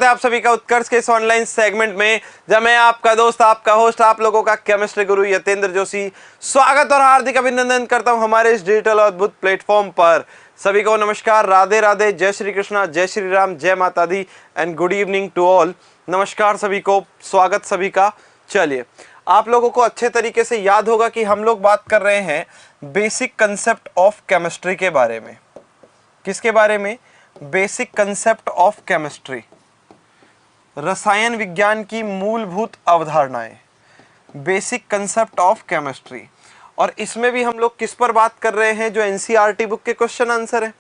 है आप सभी का उत्कर्ष के इस ऑनलाइन सेगमेंट में, जब मैं आपका दोस्त, आपका होस्ट, आप लोगों का केमिस्ट्री गुरु यतेंद्र जोशी स्वागत और हार्दिक अभिनंदन करता हूं हमारे इस डिजिटल और अद्भुत प्लेटफॉर्म पर। सभी को नमस्कार, राधे राधे, जय श्री कृष्णा, जय श्री राम, जय माता दी and good evening to all. नमस्कार सभी को, स्वागत सभी का। चलिए, आप लोगों को अच्छे तरीके से याद होगा कि हम लोग बात कर रहे हैं बेसिक कंसेप्ट ऑफ केमिस्ट्री के बारे में। किसके बारे में? बेसिक कंसेप्ट ऑफ केमिस्ट्री, रसायन विज्ञान की मूलभूत अवधारणाएं, बेसिक कंसेप्ट ऑफ केमिस्ट्री। और इसमें भी हम लोग किस पर बात कर रहे हैं? जो एनसीईआरटी बुक के क्वेश्चन आंसर है,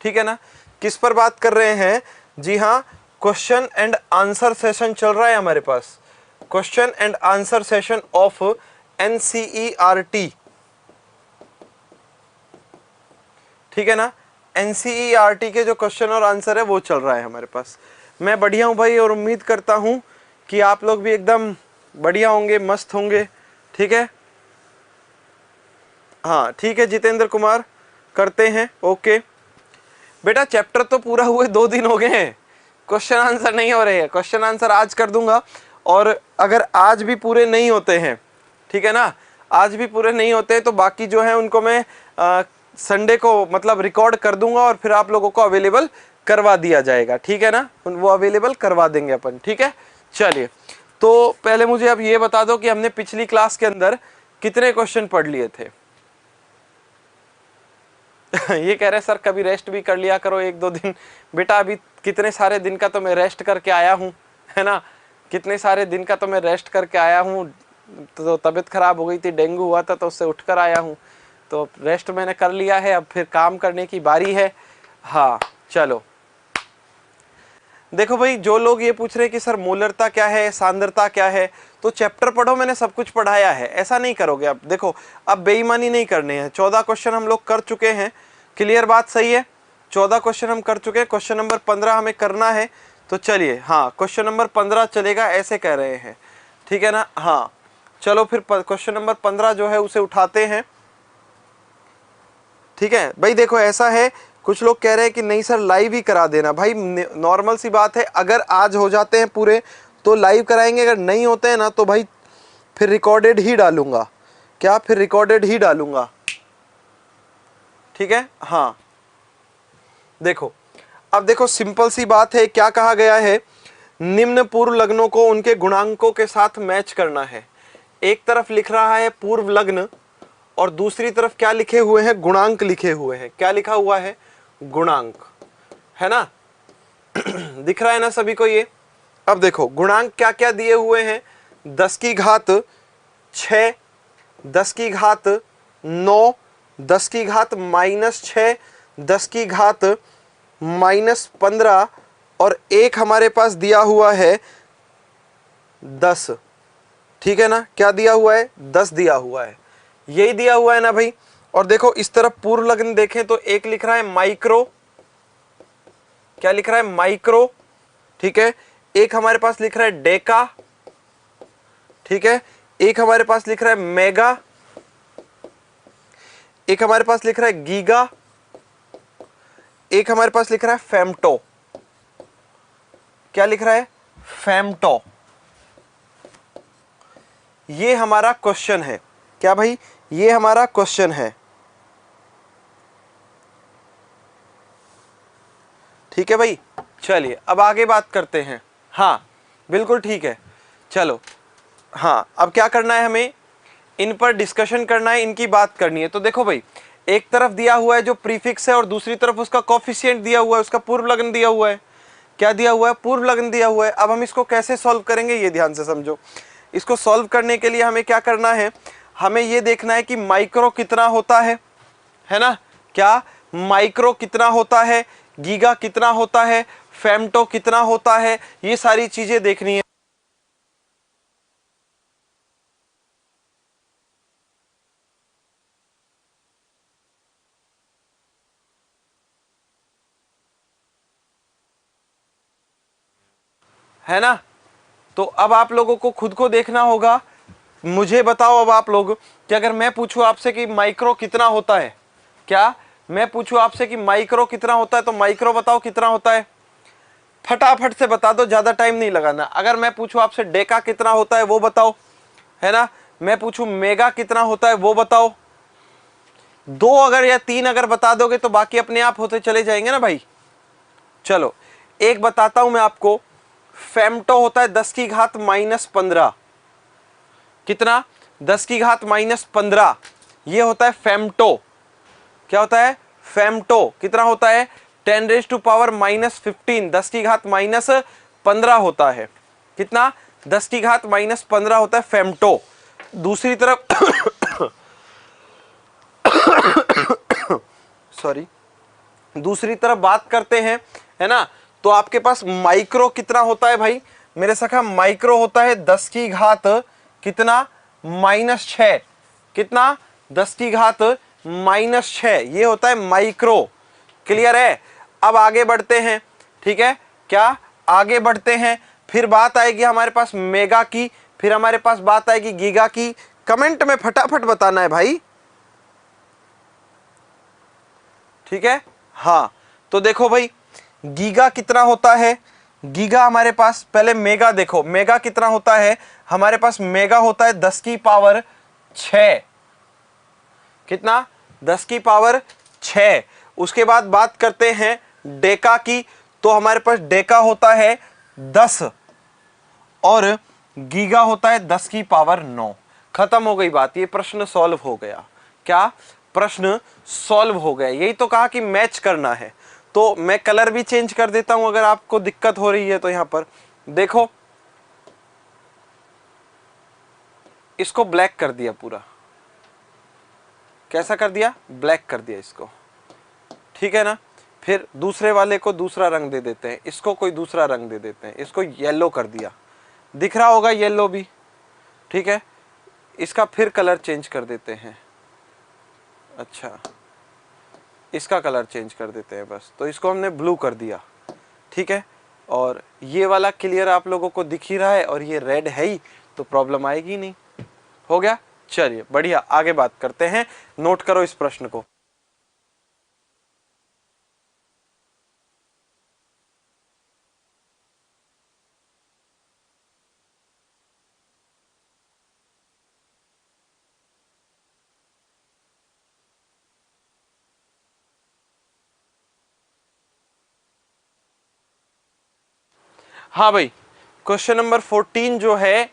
ठीक है ना। किस पर बात कर रहे हैं? जी हाँ, क्वेश्चन एंड आंसर सेशन चल रहा है हमारे पास, question and answer session of NCERT, ठीक है ना। एनसीईआरटी के जो क्वेश्चन और आंसर है वो चल रहा है हमारे पास। मैं बढ़िया हूँ भाई, और उम्मीद करता हूँ कि आप लोग भी एकदम बढ़िया होंगे, मस्त होंगे, ठीक है। हाँ ठीक है जितेंद्र कुमार, करते हैं, ओके। बेटा चैप्टर तो पूरा हुए 2 दिन हो गए हैं, क्वेश्चन आंसर नहीं हो रहे हैं। क्वेश्चन आंसर आज कर दूंगा, और अगर आज भी पूरे नहीं होते हैं, ठीक है ना, आज भी पूरे नहीं होते हैं तो बाकी जो है उनको मैं संडे को मतलब रिकॉर्ड कर दूंगा और फिर आप लोगों को अवेलेबल करवा दिया जाएगा, ठीक है ना। वो अवेलेबल करवा देंगे अपन, ठीक है। चलिए, तो पहले मुझे अब ये बता दो कि हमने पिछली क्लास के अंदर कितने क्वेश्चन पढ़ लिए थे। ये कह रहे सर कभी रेस्ट भी कर लिया करो 1-2 दिन। बेटा अभी कितने सारे दिन का तो मैं रेस्ट करके आया हूँ, है ना। कितने सारे दिन का तो मैं रेस्ट करके आया हूँ। तो तबीयत खराब हो गई थी, डेंगू हुआ था, तो उससे उठकर आया हूँ, तो रेस्ट मैंने कर लिया है, अब फिर काम करने की बारी है। हाँ चलो, देखो भाई, जो लोग ये पूछ रहे हैं कि सर मोलरता क्या है, सांद्रता क्या है, तो चैप्टर पढ़ो, मैंने सब कुछ पढ़ाया है। ऐसा नहीं करोगे अब, देखो अब बेईमानी नहीं करनी है। 14 क्वेश्चन हम लोग कर चुके हैं, क्लियर बात सही है। 14 क्वेश्चन हम कर चुके हैं, क्वेश्चन नंबर 15 हमें करना है। तो चलिए, हाँ क्वेश्चन नंबर 15 चलेगा, ऐसे कह रहे हैं, ठीक है ना। हाँ चलो फिर क्वेश्चन नंबर 15 जो है उसे उठाते हैं, ठीक है भाई। देखो ऐसा है, कुछ लोग कह रहे हैं कि नहीं सर लाइव ही करा देना। भाई नॉर्मल सी बात है, अगर आज हो जाते हैं पूरे तो लाइव कराएंगे, अगर नहीं होते हैं ना तो भाई फिर रिकॉर्डेड ही डालूंगा। क्या? फिर रिकॉर्डेड ही डालूंगा, ठीक है। हाँ देखो, अब देखो सिंपल सी बात है, क्या कहा गया है? निम्न पूर्व लग्नों को उनके गुणांकों के साथ मैच करना है। एक तरफ लिख रहा है पूर्व लग्न और दूसरी तरफ क्या लिखे हुए हैं? गुणांक लिखे हुए हैं। क्या लिखा हुआ है? गुणांक, है ना। दिख रहा है ना सभी को ये? अब देखो गुणांक क्या क्या दिए हुए हैं? 10 की घात 6, 10 की घात 9, 10 की घात -6, 10 की घात -15, और एक हमारे पास दिया हुआ है 10, ठीक है ना। क्या दिया हुआ है? 10 दिया हुआ है, यही दिया हुआ है ना भाई। और देखो इस तरफ पूर्व लग्न देखें तो एक लिख रहा है माइक्रो, क्या लिख रहा है? माइक्रो, ठीक है। एक हमारे पास लिख रहा है डेका, ठीक है। एक हमारे पास लिख रहा है मेगा, एक हमारे पास लिख रहा है गीगा, एक हमारे पास लिख रहा है फेम्टो। क्या लिख रहा है? फेम्टो। ये हमारा क्वेश्चन है। क्या भाई? ये हमारा क्वेश्चन है, ठीक है भाई। चलिए अब आगे बात करते हैं। हाँ बिल्कुल ठीक है, चलो। हाँ अब क्या करना है? हमें इन पर डिस्कशन करना है, इनकी बात करनी है। तो देखो भाई, एक तरफ दिया हुआ है जो प्रीफिक्स है और दूसरी तरफ उसका कोफिशिएंट दिया हुआ है, उसका पूर्व लग्न दिया हुआ है। क्या दिया हुआ है? पूर्व लग्न दिया हुआ है। अब हम इसको कैसे सॉल्व करेंगे ये ध्यान से समझो। इसको सॉल्व करने के लिए हमें क्या करना है? हमें ये देखना है कि माइक्रो कितना होता है ना। क्या? माइक्रो कितना होता है, गीगा कितना होता है, फेम्टो कितना होता है, ये सारी चीजें देखनी है। है ना। तो अब आप लोगों को खुद को देखना होगा। मुझे बताओ अब आप लोग कि अगर मैं पूछूं आपसे कि माइक्रो कितना होता है, क्या मैं पूछूं आपसे कि माइक्रो कितना होता है, तो माइक्रो बताओ कितना होता है? फटाफट से बता दो, ज्यादा टाइम नहीं लगाना। अगर मैं पूछूं आपसे डेका कितना होता है वो बताओ, है ना, मैं पूछूं मेगा कितना होता है वो बताओ, 2 अगर या 3 अगर बता दोगे तो बाकी अपने आप होते चले जाएंगे ना भाई। चलो एक बताता हूं मैं आपको, फेम्टो होता है 10 की घात -15। कितना? 10 की घात -15, ये होता है फेम्टो। क्या होता है? फेम्टो। कितना होता है? 10⁻⁻15, 10 की घात -15 होता है। कितना? 10 की घात -15 होता है फेम्टो। दूसरी तरफ सॉरी, दूसरी तरफ बात करते हैं, है ना, तो आपके पास माइक्रो कितना होता है भाई मेरे सखा? माइक्रो होता है 10 की घात कितना? -6। कितना? 10 की घात -6, ये होता है माइक्रो। क्लियर है? अब आगे बढ़ते हैं, ठीक है, क्या आगे बढ़ते हैं, फिर बात आएगी हमारे पास मेगा की, फिर हमारे पास बात आएगी गीगा की। कमेंट में फटाफट बताना है भाई, ठीक है। हाँ तो देखो भाई, गीगा कितना होता है? गीगा हमारे पास, पहले मेगा देखो, मेगा कितना होता है हमारे पास? मेगा होता है 10 की पावर 6। कितना? 10 की पावर 6। उसके बाद बात करते हैं डेका की, तो हमारे पास डेका होता है 10 और गीगा होता है 10 की पावर 9। खत्म हो गई बात, ये प्रश्न सॉल्व हो गया। क्या? प्रश्न सॉल्व हो गया। यही तो कहा कि मैच करना है। तो मैं कलर भी चेंज कर देता हूं अगर आपको दिक्कत हो रही है तो। यहां पर देखो, इसको ब्लैक कर दिया पूरा। कैसा कर दिया? ब्लैक कर दिया इसको, ठीक है ना। फिर दूसरे वाले को दूसरा रंग दे देते हैं, इसको कोई दूसरा रंग दे देते हैं, इसको येलो कर दिया, दिख रहा होगा येलो भी, ठीक है। इसका फिर कलर चेंज कर देते हैं, अच्छा इसका कलर चेंज कर देते हैं बस, तो इसको हमने ब्लू कर दिया, ठीक है। और ये वाला क्लियर आप लोगों को दिख ही रहा है, और ये रेड है ही, तो प्रॉब्लम आएगी नहीं। हो गया? चलिए बढ़िया, आगे बात करते हैं। नोट करो इस प्रश्न को। हाँ भाई, क्वेश्चन नंबर 14 जो है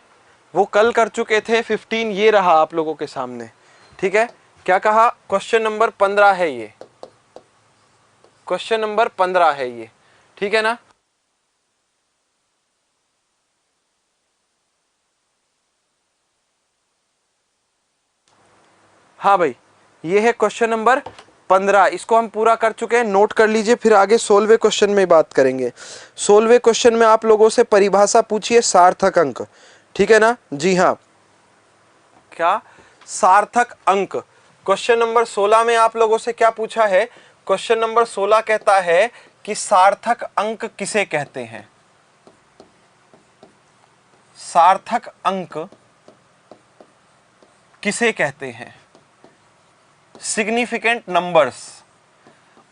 वो कल कर चुके थे, 15 ये रहा आप लोगों के सामने, ठीक है। क्या कहा? क्वेश्चन नंबर 15 है ये, क्वेश्चन नंबर 15 है ये, ठीक है ना। हाँ भाई, ये है क्वेश्चन नंबर 15, इसको हम पूरा कर चुके हैं, नोट कर लीजिए। फिर आगे 16वें क्वेश्चन में बात करेंगे। 16वें क्वेश्चन में आप लोगों से परिभाषा पूछिए सार्थक अंक, ठीक है ना। जी हाँ, क्या? सार्थक अंक। क्वेश्चन नंबर 16 में आप लोगों से क्या पूछा है? क्वेश्चन नंबर 16 कहता है कि सार्थक अंक किसे कहते हैं? सार्थक अंक किसे कहते हैं? Significant numbers.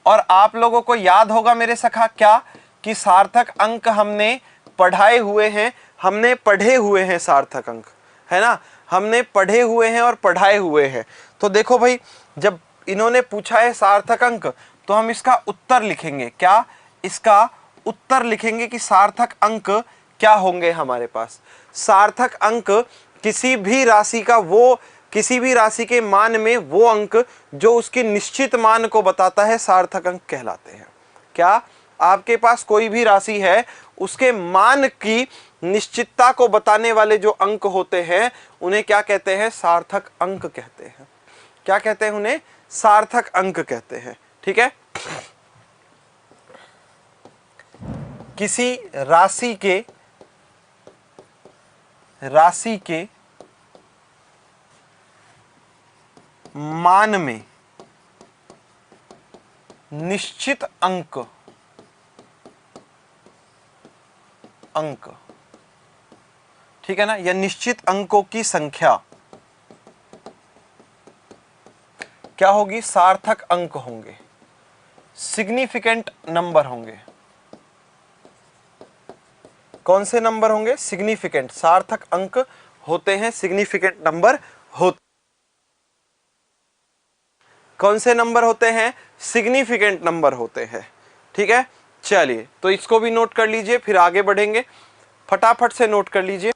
और आप लोगों को याद होगा मेरे सखा क्या, कि सार्थक अंक हमने पढ़ाए हुए हैं, हमने पढ़े हुए हैं सार्थक अंक, है ना, हमने पढ़े हुए हैं और पढ़ाए हुए हैं। तो देखो भाई, जब इन्होंने पूछा है सार्थक अंक, तो हम इसका उत्तर लिखेंगे। क्या? इसका उत्तर लिखेंगे कि सार्थक अंक क्या होंगे हमारे पास। सार्थक अंक किसी भी राशि का वो, किसी भी राशि के मान में वो अंक जो उसके निश्चित मान को बताता है, सार्थक अंक कहलाते हैं। क्या? आपके पास कोई भी राशि है, उसके मान की निश्चितता को बताने वाले जो अंक होते हैं उन्हें क्या कहते हैं? सार्थक अंक कहते हैं। क्या कहते हैं उन्हें? सार्थक अंक कहते हैं, ठीक है। किसी राशि के मान में निश्चित अंक ठीक है ना, या निश्चित अंकों की संख्या क्या होगी? सार्थक अंक होंगे, सिग्निफिकेंट नंबर होंगे। कौन से नंबर होंगे? सिग्निफिकेंट, सार्थक अंक होते हैं, सिग्निफिकेंट नंबर होते। कौन से नंबर होते हैं? सिग्निफिकेंट नंबर होते हैं। ठीक है, चलिए तो इसको भी नोट कर लीजिए, फिर आगे बढ़ेंगे। फटाफट से नोट कर लीजिए।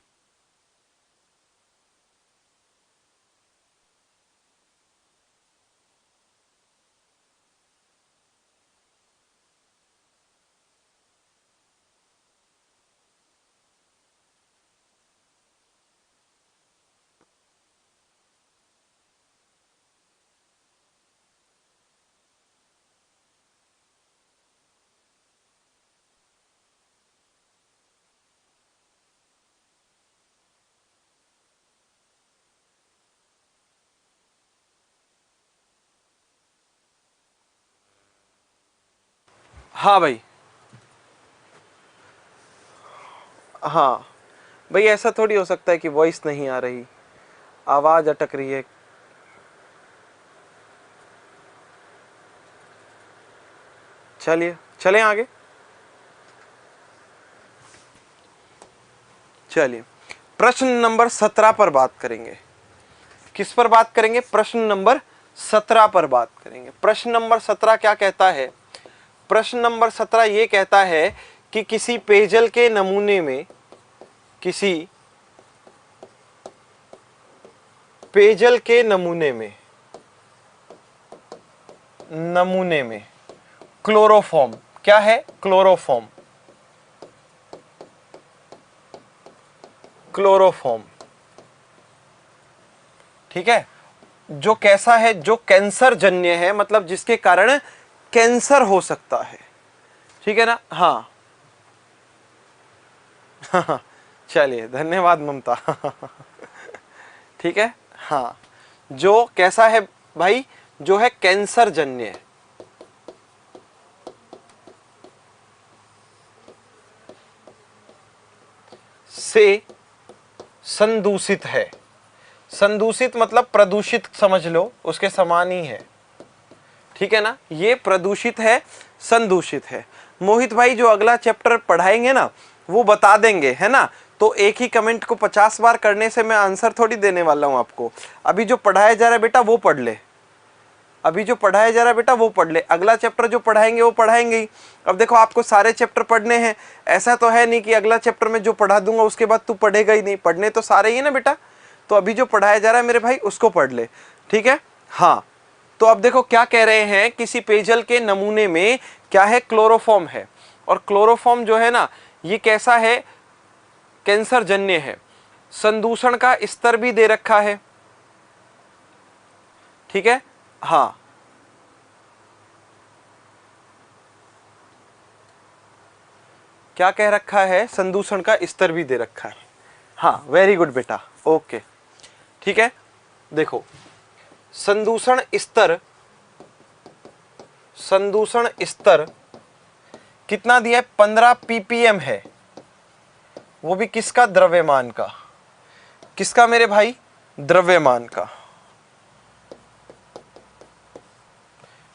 हाँ भाई, हाँ भाई, ऐसा थोड़ी हो सकता है कि वॉइस नहीं आ रही, आवाज अटक रही है। चलिए चलें आगे। चलिए प्रश्न नंबर 17 पर बात करेंगे। किस पर बात करेंगे? प्रश्न नंबर 17 पर बात करेंगे। प्रश्न नंबर 17 क्या कहता है? प्रश्न नंबर 17 ये कहता है कि किसी पेयजल के नमूने में, किसी पेयजल के नमूने में क्लोरोफॉर्म, क्या है? Chloroform, chloroform. ठीक है, जो कैसा है? जो कैंसर जन्य है, मतलब जिसके कारण कैंसर हो सकता है। ठीक है ना? हाँ चलिए, धन्यवाद ममता ठीक है, हाँ, जो कैसा है भाई? जो है कैंसर जन्य से संदूषित है। संदूषित मतलब प्रदूषित समझ लो, उसके समान ही है। ठीक है ना? ये प्रदूषित है, संदूषित है। मोहित भाई जो अगला चैप्टर पढ़ाएंगे ना, वो बता देंगे, है ना? तो एक ही कमेंट को 50 बार करने से मैं आंसर थोड़ी देने वाला हूं आपको। अभी जो पढ़ाया जा रहा है बेटा वो पढ़ ले, अभी जो पढ़ाया जा रहा है बेटा वो पढ़ ले। अगला चैप्टर जो पढ़ाएंगे वो पढ़ाएंगे ही। अब देखो, आपको सारे चैप्टर पढ़ने हैं, ऐसा तो है नहीं कि अगला चैप्टर में जो पढ़ा दूंगा उसके बाद तू पढ़ेगा ही नहीं। पढ़ने तो सारे ही है ना बेटा। तो अभी जो पढ़ाया जा रहा है मेरे भाई उसको पढ़ ले। ठीक है, हाँ। तो अब देखो क्या कह रहे हैं, किसी पेयजल के नमूने में क्या है? क्लोरोफॉर्म है। और क्लोरोफॉर्म जो है ना, ये कैसा है? कैंसर जन्य है। संदूषण का स्तर भी दे रखा है। ठीक है, हाँ, क्या कह रखा है? संदूषण का स्तर भी दे रखा है। हाँ, वेरी गुड बेटा, ओके। ठीक है, देखो संदूषण स्तर, संदूषण स्तर कितना दिया है? 15 ppm है। वो भी किसका? द्रव्यमान का। किसका मेरे भाई? द्रव्यमान का।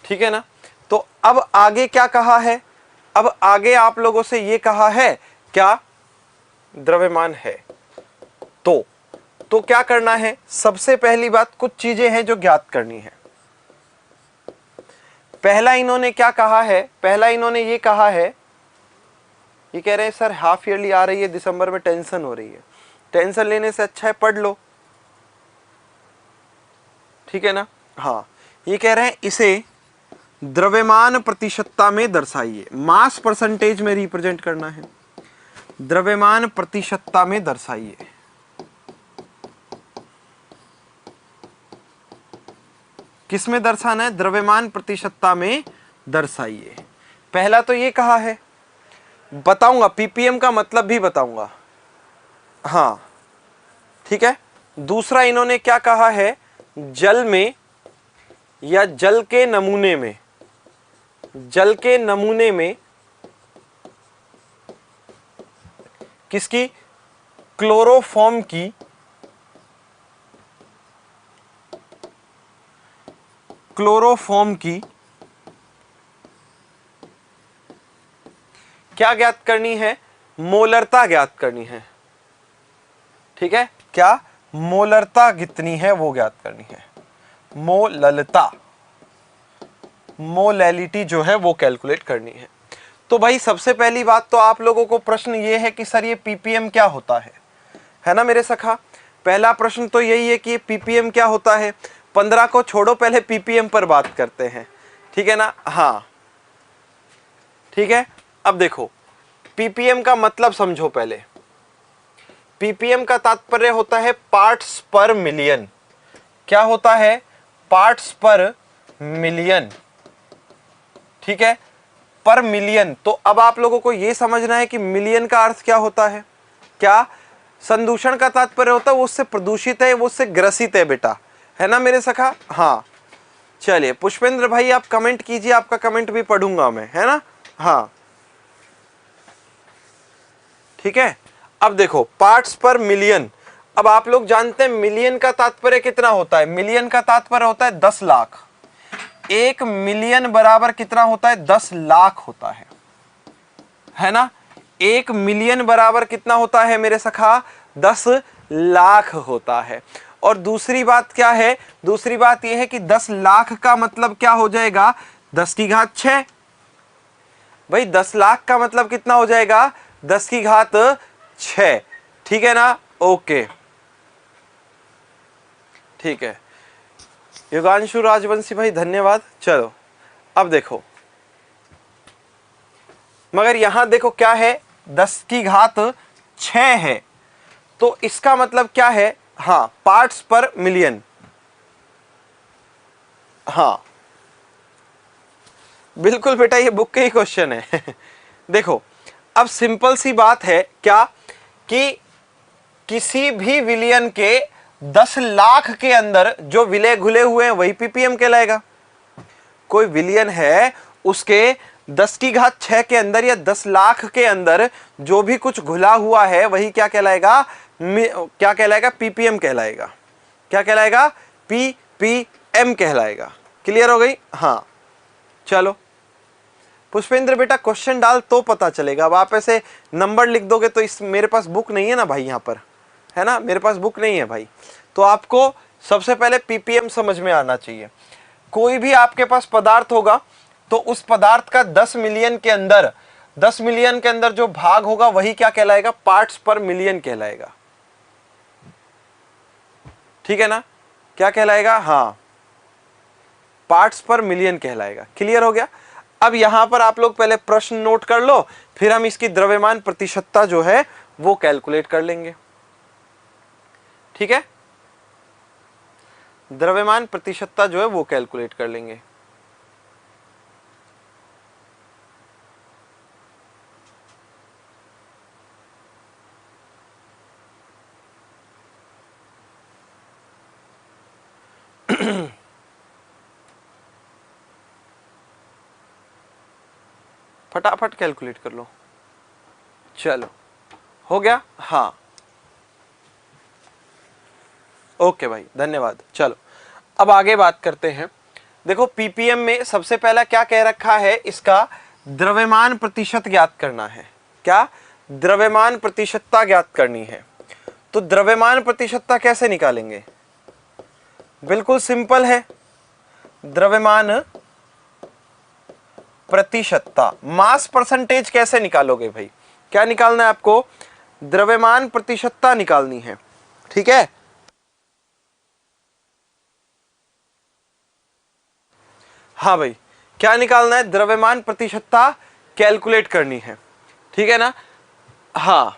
ठीक है ना? तो अब आगे क्या कहा है? अब आगे आप लोगों से ये कहा है, क्या द्रव्यमान है? तो क्या करना है? सबसे पहली बात, कुछ चीजें हैं जो ज्ञात करनी है। पहला इन्होंने क्या कहा है? पहला इन्होंने ये कहा है, ये कह रहे हैं सर हाफ ईयरली आ रही है, दिसंबर में टेंशन हो रही है। टेंशन लेने से अच्छा है पढ़ लो। ठीक है ना? हाँ, ये कह रहे हैं इसे द्रव्यमान प्रतिशतता में दर्शाइए। मास परसेंटेज में रिप्रेजेंट करना है, द्रव्यमान प्रतिशतता में दर्शाइए। किस में दर्शाना है? द्रव्यमान प्रतिशतता में दर्शाइए। पहला तो ये कहा है, बताऊंगा पीपीएम का मतलब भी बताऊंगा। हाँ, ठीक है। दूसरा इन्होंने क्या कहा है? जल में या जल के नमूने में, जल के नमूने में किसकी? क्लोरोफॉर्म की, क्लोरोफॉर्म की क्या ज्ञात करनी है? मोलरता ज्ञात करनी है। ठीक है, क्या मोलरता कितनी है वो ज्ञात करनी है। मोललता, मोलैलिटी जो है वो कैलकुलेट करनी है। तो भाई सबसे पहली बात तो आप लोगों को प्रश्न ये है कि सर ये पीपीएम क्या होता है ना मेरे सखा। पहला प्रश्न तो यही है कि ये पीपीएम क्या होता है। 15 को छोड़ो, पहले पीपीएम पर बात करते हैं, ठीक है ना। हाँ ठीक है, अब देखो पीपीएम का मतलब समझो पहले। पीपीएम का तात्पर्य होता है पार्ट्स पर मिलियन। क्या होता है? पार्ट्स पर मिलियन, ठीक है, पर मिलियन। तो अब आप लोगों को यह समझना है कि मिलियन का अर्थ क्या होता है। क्या संदूषण का तात्पर्य होता है वो उससे प्रदूषित है, वो उससे ग्रसित है बेटा, है ना मेरे सखा। हाँ चलिए पुष्पेंद्र भाई आप कमेंट कीजिए, आपका कमेंट भी पढ़ूंगा मैं, है ना। हाँ ठीक है, अब देखो पार्ट्स पर मिलियन। अब आप लोग जानते हैं मिलियन का तात्पर्य कितना होता है। मिलियन का तात्पर्य होता है 10 लाख। 1 मिलियन बराबर कितना होता है? 10 लाख होता है ना। 1 मिलियन बराबर कितना होता है मेरे सखा? 10 लाख होता है। और दूसरी बात क्या है? दूसरी बात यह है कि 10 लाख का मतलब क्या हो जाएगा? 10 की घात 6। भाई 10 लाख का मतलब कितना हो जाएगा? 10 की घात 6, ठीक है ना। ओके ठीक है, युगांशु राजवंशी भाई धन्यवाद। चलो अब देखो, मगर यहां देखो क्या है, 10 की घात 6 है, तो इसका मतलब क्या है? हाँ पार्ट्स पर मिलियन। हाँ बिल्कुल बेटा, ये बुक के ही क्वेश्चन है देखो अब सिंपल सी बात है क्या कि किसी भी विलयन के 10 लाख के अंदर जो विलय घुले हुए हैं वही पीपीएम कहलाएगा। कोई विलयन है उसके 10 की घात 6 के अंदर या 10 लाख के अंदर जो भी कुछ घुला हुआ है वही क्या कहलाएगा? क्या कहलाएगा? पीपीएम कहलाएगा। क्या कहलाएगा? पीपीएम कहलाएगा। क्लियर हो गई? हाँ चलो पुष्पेंद्र बेटा क्वेश्चन डाल तो पता चलेगा। अब आप ऐसे नंबर लिख दोगे तो इस मेरे पास बुक नहीं है ना भाई, यहाँ पर है ना, मेरे पास बुक नहीं है भाई। तो आपको सबसे पहले पीपीएम समझ में आना चाहिए। कोई भी आपके पास पदार्थ होगा तो उस पदार्थ का 10 मिलियन के अंदर, 10 मिलियन के अंदर जो भाग होगा वही क्या कहलाएगा? पार्ट्स पर मिलियन कहलाएगा। ठीक है ना, क्या कहलाएगा? हाँ पार्ट्स पर मिलियन कहलाएगा। क्लियर हो गया? अब यहां पर आप लोग पहले प्रश्न नोट कर लो, फिर हम इसकी द्रव्यमान प्रतिशतता जो है वो कैलकुलेट कर लेंगे। ठीक है, द्रव्यमान प्रतिशतता जो है वो कैलकुलेट कर लेंगे। फटाफट कैलकुलेट कर लो। चलो हो गया? हाँ ओके भाई धन्यवाद। चलो अब आगे बात करते हैं। देखो पीपीएम में सबसे पहला क्या कह रखा है? इसका द्रव्यमान प्रतिशत ज्ञात करना है। क्या? द्रव्यमान प्रतिशतता ज्ञात करनी है। तो द्रव्यमान प्रतिशतता कैसे निकालेंगे? बिल्कुल सिंपल है, द्रव्यमान प्रतिशतता। मास परसेंटेज कैसे निकालोगे भाई? क्या निकालना है आपको? द्रव्यमान प्रतिशतता निकालनी है। ठीक है, हाँ भाई क्या निकालना है? द्रव्यमान प्रतिशतता कैलकुलेट करनी है। ठीक है ना। हाँ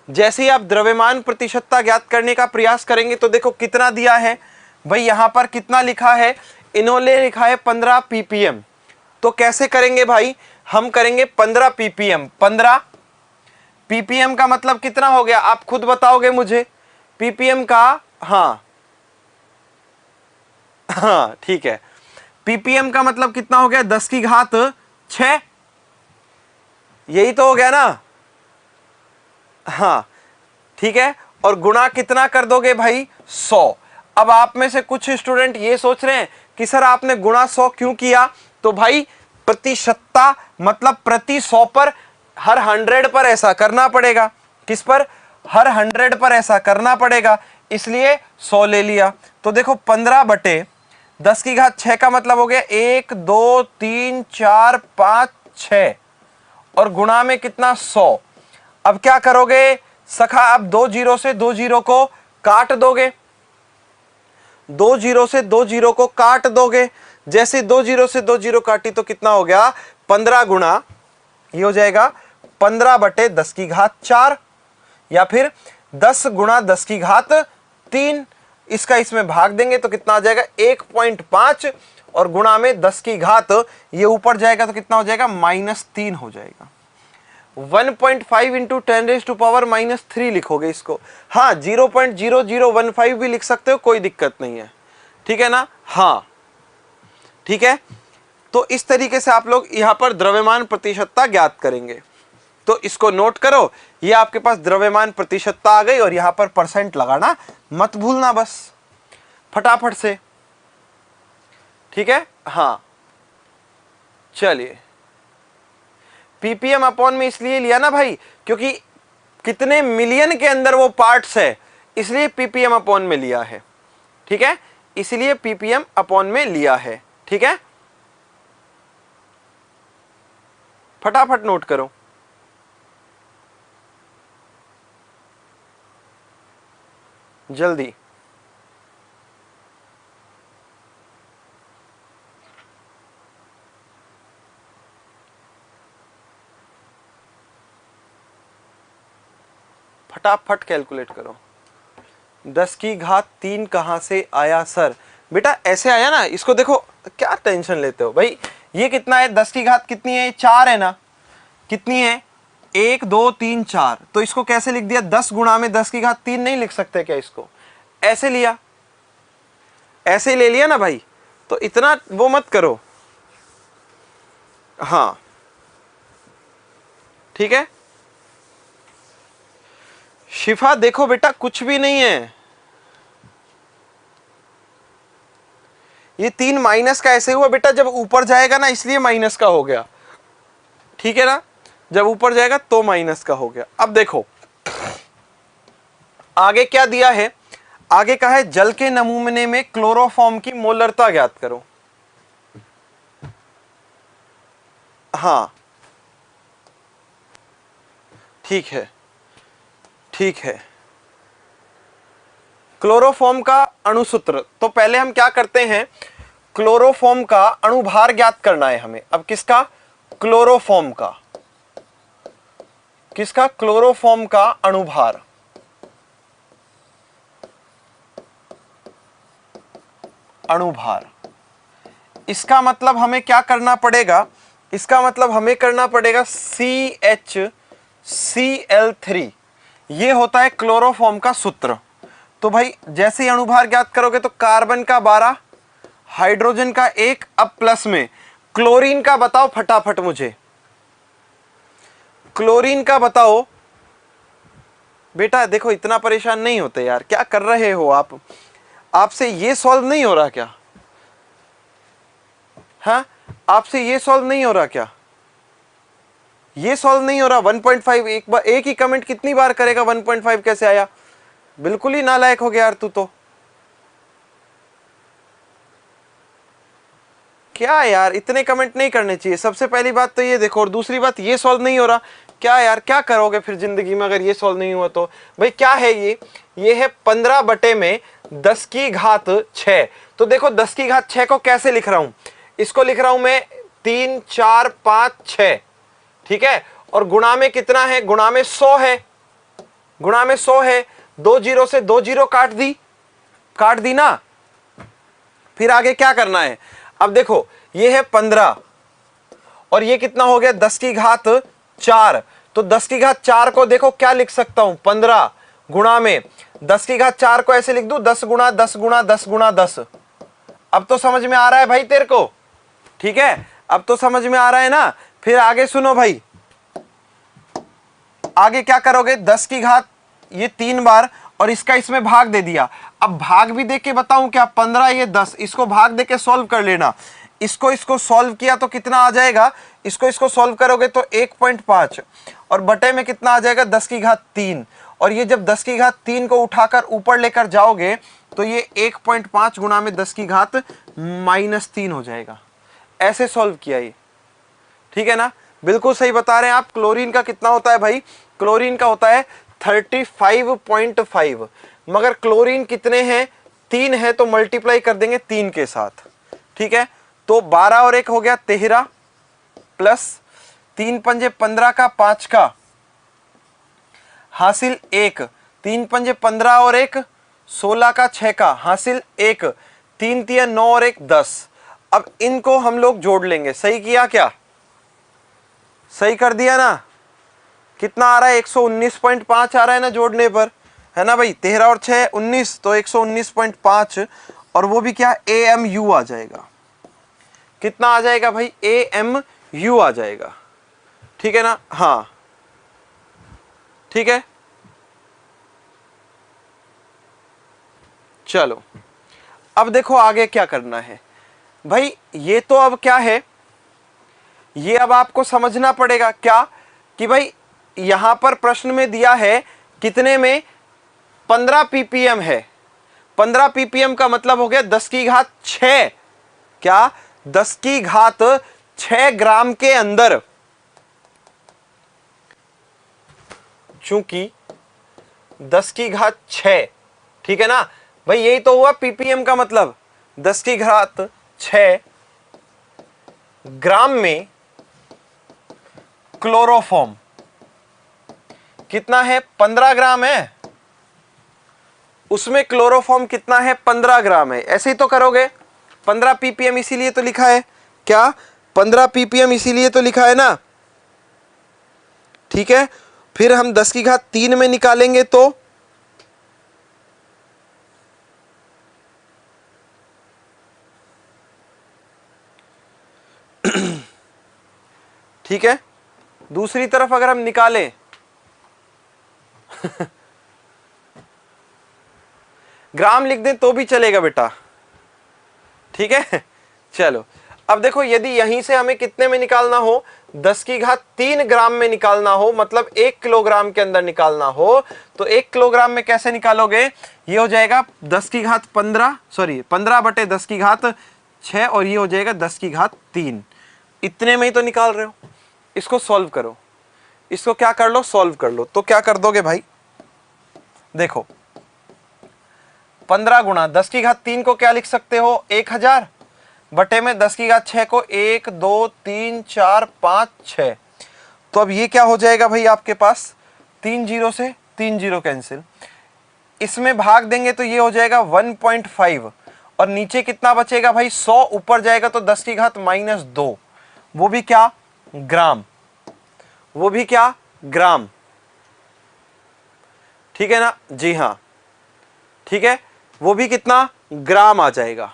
जैसे ही आप द्रव्यमान प्रतिशतता ज्ञात करने का प्रयास करेंगे तो देखो कितना दिया है भाई, यहां पर कितना लिखा है? इन्होंने लिखा है 15 पीपीएम। तो कैसे करेंगे भाई? हम करेंगे 15 पीपीएम। 15 पीपीएम का मतलब कितना हो गया? आप खुद बताओगे मुझे पीपीएम का। हाँ हाँ ठीक है, पीपीएम का मतलब कितना हो गया? 10 की घात 6, यही तो हो गया ना। हाँ ठीक है, और गुणा कितना कर दोगे भाई? 100। अब आप में से कुछ स्टूडेंट ये सोच रहे हैं कि सर आपने गुणा 100 क्यों किया? तो भाई प्रतिशतता मतलब प्रति 100 पर हर 100 पर ऐसा करना पड़ेगा। किस पर? हर 100 पर ऐसा करना पड़ेगा, इसलिए 100 ले लिया। तो देखो 15/10⁶ का मतलब हो गया 1 2 3 4 5 6 और गुणा में कितना? 100। अब क्या करोगे सखा? अब 2 जीरो से 2 जीरो को काट दोगे, 2 जीरो से 2 जीरो को काट दोगे। जैसे 2 जीरो से 2 जीरो काटी तो कितना हो गया? 15 गुणा, ये हो जाएगा 15/10⁴ या फिर 10 गुणा 10⁻3। इसका इसमें भाग देंगे तो कितना आ जाएगा? 1.5 और गुणा में 10⁻, ये ऊपर जाएगा तो कितना हो जाएगा? -3 हो जाएगा। 1.5 इंटू 10⁻³ लिखोगे इसको। हाँ, 0.0015 भी लिख सकते हो, कोई दिक्कत नहीं है, ठीक है ना? हाँ ठीक है। तो इस तरीके से आप लोग यहां पर द्रव्यमान प्रतिशतता ज्ञात करेंगे। तो इसको नोट करो, ये आपके पास द्रव्यमान प्रतिशतता आ गई और यहां पर परसेंट लगाना मत भूलना बस, फटाफट से, ठीक है? हाँ चलिए, पीपीएम अपॉन में इसलिए लिया ना भाई, क्योंकि कितने मिलियन के अंदर वो पार्ट्स है, इसलिए पीपीएम अपॉन में लिया है, ठीक है? इसलिए पीपीएम अपॉन में लिया है, ठीक है? फटाफट नोट करो। जल्दी। फटाफट कैलकुलेट करो। 10⁻³ कहां से आया सर? बेटा ऐसे आया ना, इसको देखो, क्या टेंशन लेते हो भाई? ये कितना है? 10⁻³ कितनी है? 4 है ना? कितनी है? 1 2 3 4। तो इसको कैसे लिख दिया? 10 गुणा में 10⁻³ नहीं लिख सकते क्या इसको? ऐसे लिया, ऐसे ले लिया ना भाई। तो इतना वो मत करो, हाँ ठीक है। शिफा देखो बेटा, कुछ भी नहीं है, ये 3 माइनस का ऐसे हुआ बेटा, जब ऊपर जाएगा ना इसलिए माइनस का हो गया, ठीक है ना? जब ऊपर जाएगा तो माइनस का हो गया। अब देखो आगे क्या दिया है, आगे कहा है जल के नमूने में क्लोरोफॉर्म की मोलरता ज्ञात करो। हाँ ठीक है, ठीक है। क्लोरोफॉर्म का अणुसूत्र, तो पहले हम क्या करते हैं, क्लोरोफॉर्म का अणुभार ज्ञात करना है हमें। अब किसका? क्लोरोफॉर्म का। किसका? क्लोरोफॉर्म का अणुभार। अणुभार, इसका मतलब हमें क्या करना पड़ेगा? इसका मतलब हमें करना पड़ेगा CHCl3, ये होता है क्लोरोफॉर्म का सूत्र। तो भाई जैसे ही अणुभार ज्ञात करोगे तो कार्बन का 12, हाइड्रोजन का 1, अब प्लस में क्लोरीन का बताओ फटाफट मुझे, क्लोरीन का बताओ। बेटा देखो इतना परेशान नहीं होते यार, क्या कर रहे हो आप? आपसे ये सॉल्व नहीं हो रहा क्या? हाँ, आपसे ये सॉल्व नहीं हो रहा क्या? ये सॉल्व नहीं हो रहा। 1.5 एक बार, एक ही कमेंट कितनी बार करेगा? 1.5 कैसे आया? बिल्कुल ही नालायक हो गया यार तू तो। क्या यार, इतने कमेंट नहीं करने चाहिए। सबसे पहली बात तो ये देखो, और दूसरी बात ये सॉल्व नहीं हो रहा। क्या यार, क्या करोगे फिर जिंदगी में अगर ये सॉल्व नहीं हुआ तो? भाई क्या है ये है 15/10⁻6। तो देखो 10⁻6 को कैसे लिख रहा हूं? इसको लिख रहा हूं मैं 3 4 5 6, ठीक है? और गुणा में कितना है? गुणा में 100 है, गुणा में 100 है। 2 जीरो से 2 जीरो काट दी ना। फिर आगे क्या करना है? अब देखो ये है 15 और ये कितना हो गया? 10⁻4। तो 10⁻4 को देखो क्या लिख सकता हूं? 15 गुणा में 10⁻4 को ऐसे लिख दूं 10 गुणा 10 गुणा 10 गुणा 10। अब तो समझ में आ रहा है भाई तेरे को? ठीक है, अब तो समझ में आ रहा है ना? फिर आगे सुनो भाई, आगे क्या करोगे? 10⁻, ये 3 बार और इसका इसमें भाग दे दिया। अब भाग भी दे के बताऊं क्या? 15 ये 10, इसको भाग दे के सॉल्व कर लेना। इसको इसको सॉल्व किया तो कितना आ जाएगा, इसको इसको सॉल्व करोगे तो 1.5 और बटे में कितना आ जाएगा 10 की घात 3, और ये जब 10 की घात 3 को उठाकर ऊपर लेकर जाओगे तो ये 1.5 गुणा में 10 की घात -3 हो जाएगा। ऐसे सॉल्व किया ये, ठीक है ना, बिल्कुल सही बता रहे हैं आप। क्लोरीन का कितना होता है भाई, क्लोरीन का होता है 35.5, मगर क्लोरीन कितने हैं, 3 है तो मल्टीप्लाई कर देंगे 3 के साथ, ठीक है। तो 12 और 1 हो गया 13 प्लस 3 पंजे 15 का 5 का हासिल 1, 3 पंजे 15 और 1 16 का 6 का हासिल 1, 3 तिया 9 और 1 10। अब इनको हम लोग जोड़ लेंगे। सही किया क्या, सही कर दिया ना। कितना आ रहा है 119.5 आ रहा है ना जोड़ने पर, है ना भाई। 13 और 6 19 तो 119.5, और वो भी क्या AMU आ जाएगा। कितना आ जाएगा भाई, AMU आ जाएगा, ठीक है ना। हाँ ठीक है, चलो अब देखो आगे क्या करना है भाई। ये तो अब क्या है, ये अब आपको समझना पड़ेगा क्या कि भाई यहां पर प्रश्न में दिया है कितने में 15 ppm है। 15 ppm का मतलब हो गया 10 की घात 6, क्या 10 की घात 6 ग्राम के अंदर। चूंकि 10 की घात 6, ठीक है ना भाई, यही तो हुआ ppm का मतलब। 10 की घात 6 ग्राम में क्लोरोफॉर्म कितना है, 15 ग्राम है। उसमें क्लोरोफॉर्म कितना है, 15 ग्राम है। ऐसे ही तो करोगे। 15 ppm इसीलिए तो लिखा है, क्या 15 ppm इसीलिए तो लिखा है ना, ठीक है। फिर हम 10 की घात 3 में निकालेंगे तो ठीक है। दूसरी तरफ अगर हम निकालें ग्राम लिख दें तो भी चलेगा बेटा, ठीक है। चलो अब देखो, यदि यहीं से हमें कितने में निकालना हो, 10 की घात 3 ग्राम में निकालना हो, मतलब 1 किलोग्राम के अंदर निकालना हो, तो 1 किलोग्राम में कैसे निकालोगे, ये हो जाएगा 10 की घात 15, सॉरी 15 बटे 10 की घात 6, और ये हो जाएगा 10 की घात 3। इतने में ही तो निकाल रहे हो। इसको सॉल्व करो, इसको क्या कर लो, सॉल्व कर लो। तो क्या कर दोगे भाई, देखो 15 गुणा 10 की घात 3 को क्या लिख सकते हो, 1000 बटे में 10 की घात 6 को 1 2 3 4 5 6। तो अब ये क्या हो जाएगा भाई आपके पास, 3 जीरो से 3 जीरो कैंसिल, इसमें भाग देंगे तो ये हो जाएगा 1.5, और नीचे कितना बचेगा भाई 100, ऊपर जाएगा तो 10 की घात -2, वो भी क्या ग्राम, वो भी क्या ग्राम, ठीक है ना। जी हाँ ठीक है, वो भी कितना ग्राम आ जाएगा,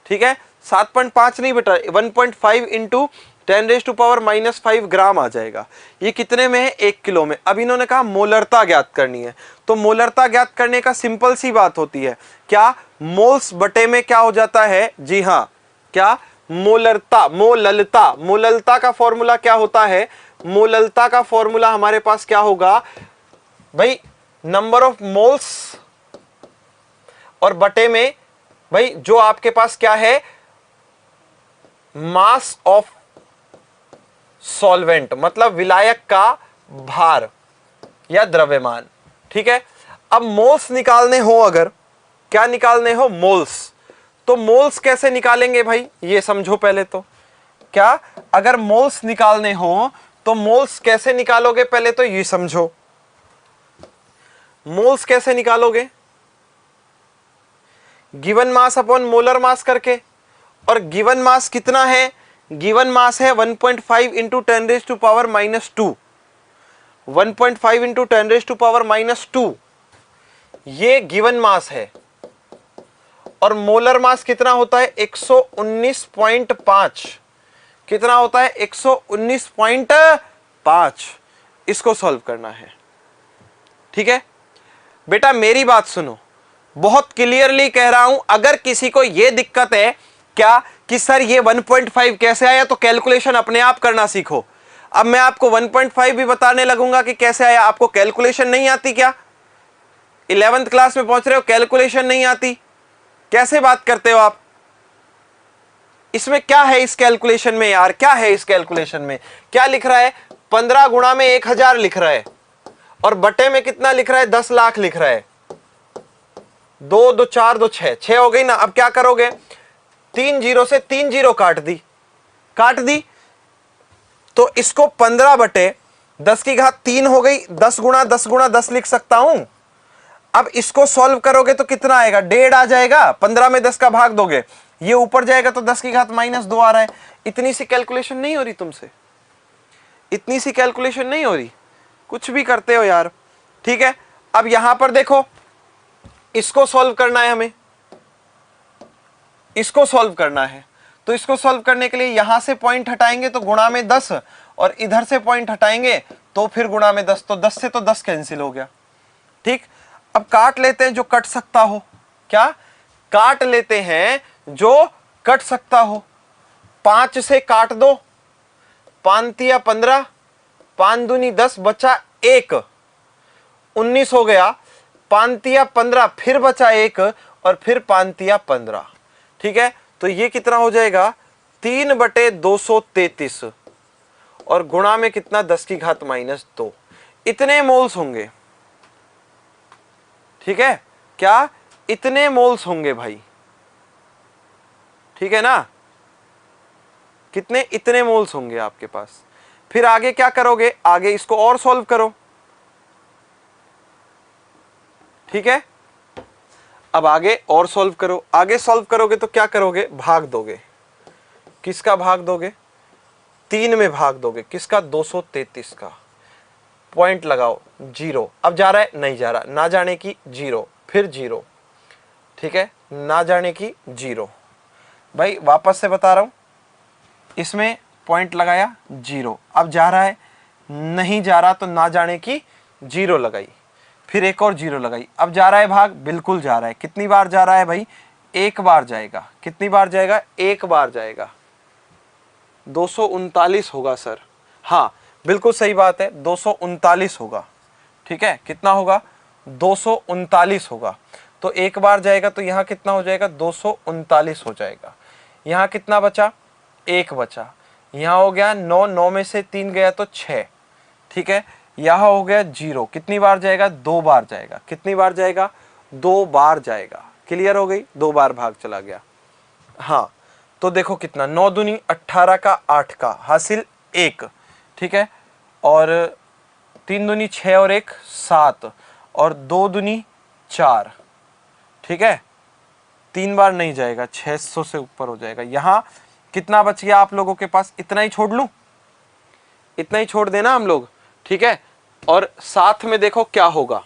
ठीक है। 7.5 नहीं बेटा, 1.5 इंटू 10⁻⁻5 ग्राम आ जाएगा। ये कितने में है, 1 किलो में। अब इन्होंने कहा मोलरता ज्ञात करनी है, तो मोलरता ज्ञात करने का सिंपल सी बात होती है, क्या मोल्स बटे में क्या हो जाता है, जी हाँ, क्या मोलरता, मोललता। मोललता का फॉर्मूला क्या होता है, मोललता का फॉर्मूला हमारे पास क्या होगा भाई, नंबर ऑफ मोल्स और बटे में भाई जो आपके पास क्या है, मास ऑफ सॉल्वेंट, मतलब विलायक का भार या द्रव्यमान, ठीक है। अब मोल्स निकालने हो, अगर क्या निकालने हो, मोल्स, तो मोल्स कैसे निकालेंगे भाई, ये समझो पहले तो। क्या अगर मोल्स निकालने हो तो मोल्स कैसे निकालोगे, पहले तो ये समझो। मोल्स कैसे निकालोगे, given mass upon molar mass करके, और गिवन मास कितना है, गिवन मास है 1.5 इंटू 10⁻⁻2, 1.5 इंटू 10⁻⁻2, ये गिवन मास है। और मोलर मास कितना होता है, 119.5, कितना होता है 119.5। इसको सॉल्व करना है, ठीक है बेटा। मेरी बात सुनो, बहुत क्लियरली कह रहा हूं, अगर किसी को यह दिक्कत है क्या कि सर ये 1.5 कैसे आया, तो कैलकुलेशन अपने आप करना सीखो। अब मैं आपको 1.5 भी बताने लगूंगा कि कैसे आया। आपको कैलकुलेशन नहीं आती क्या? 11th क्लास में पहुंच रहे हो, कैलकुलेशन नहीं आती? कैसे बात करते हो आप? इसमें क्या है इस कैलकुलेशन में यार, क्या है इस कैलकुलेशन में? क्या लिख रहा है? 15 गुणा में 1000 लिख रहा है, और बटे में कितना लिख रहा है? 10 लाख लिख रहा है। 2 2 4 2 6, 6 हो गई ना। अब क्या करोगे? 3 जीरो से 3 जीरो काट दी, तो इसको 15 बटे 10 की घात 3 हो गई। 10 गुणा 10 गुणा 10 लिख सकता हूं। अब इसको सॉल्व करोगे तो कितना आएगा? 1.5 आ जाएगा। 15 में 10 का भाग दोगे, ये ऊपर जाएगा तो 10 की घात -2 आ रहा है। इतनी सी कैलकुलेशन नहीं हो रही तुमसे, इतनी सी कैलकुलेशन नहीं हो रही, कुछ भी करते हो यार। ठीक है, अब यहां पर देखो, इसको सॉल्व करना है हमें, इसको सॉल्व करना है। तो इसको सॉल्व करने के लिए यहां से पॉइंट हटाएंगे तो गुणा में 10, और इधर से पॉइंट हटाएंगे तो फिर गुणा में 10, तो 10 से तो 10 कैंसिल हो गया। ठीक, अब काट लेते हैं जो कट सकता हो। क्या काट लेते हैं? जो कट सकता हो। 5 से काट दो, 5 तिया 15, 5 दूनी 10, बचा 1, 19 हो गया। 5 तिया 15, फिर बचा 1, और फिर 5 तिया 15। ठीक है, तो ये कितना हो जाएगा? 3 बटे 233, और गुणा में कितना? 10 की घात -2। इतने मोल्स होंगे। ठीक है, क्या इतने मोल्स होंगे भाई? ठीक है ना, कितने? इतने मोल्स होंगे आपके पास। फिर आगे क्या करोगे? आगे इसको और सॉल्व करो। ठीक है, अब आगे और सॉल्व करो। आगे सॉल्व करोगे तो क्या करोगे? भाग दोगे। किसका भाग दोगे? 3 में भाग दोगे। किसका? 233 का। पॉइंट लगाओ, 0। अब जा रहा है? नहीं जा रहा, ना जाने की 0, फिर 0। ठीक है, ना जाने की 0। भाई वापस से बता रहा हूं, इसमें पॉइंट लगाया 0, अब जा रहा है? नहीं जा रहा, तो ना जाने की 0 लगाई, फिर एक और 0 लगाई। अब जा रहा है भाग? बिल्कुल जा रहा है। कितनी बार जा रहा है भाई? एक बार जाएगा। कितनी बार जाएगा? एक बार जाएगा। 239 होगा सर। हाँ बिल्कुल सही बात है, 239 होगा। ठीक है, कितना होगा? 239 होगा। तो एक बार जाएगा तो यहाँ कितना हो जाएगा? 239 हो जाएगा। यहाँ कितना बचा? 1 बचा। यहाँ हो गया 9, 9 में से 3 गया तो 6। ठीक है, यहाँ हो गया 0। कितनी बार जाएगा? 2 बार जाएगा। कितनी बार जाएगा? 2 बार जाएगा। क्लियर हो गई? 2 बार भाग चला गया। हाँ, तो देखो कितना, 9 दूनी 18 का 8 का हासिल 1। ठीक है, और 3 दूनी 6 और 1 7, और 2 दूनी 4। ठीक है, 3 बार नहीं जाएगा, 600 से ऊपर हो जाएगा। यहाँ कितना बच गया आप लोगों के पास? इतना ही छोड़ लूं? इतना ही छोड़ देना हम लोग। ठीक है, और साथ में देखो क्या होगा,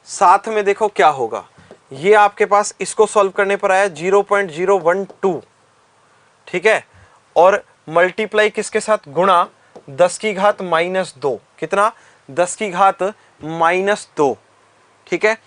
साथ में देखो क्या होगा। ये आपके पास इसको सॉल्व करने पर आया 0.012। ठीक है, और मल्टीप्लाई किसके साथ? गुणा 10 की घात -2। कितना? 10 की घात -2। ठीक है,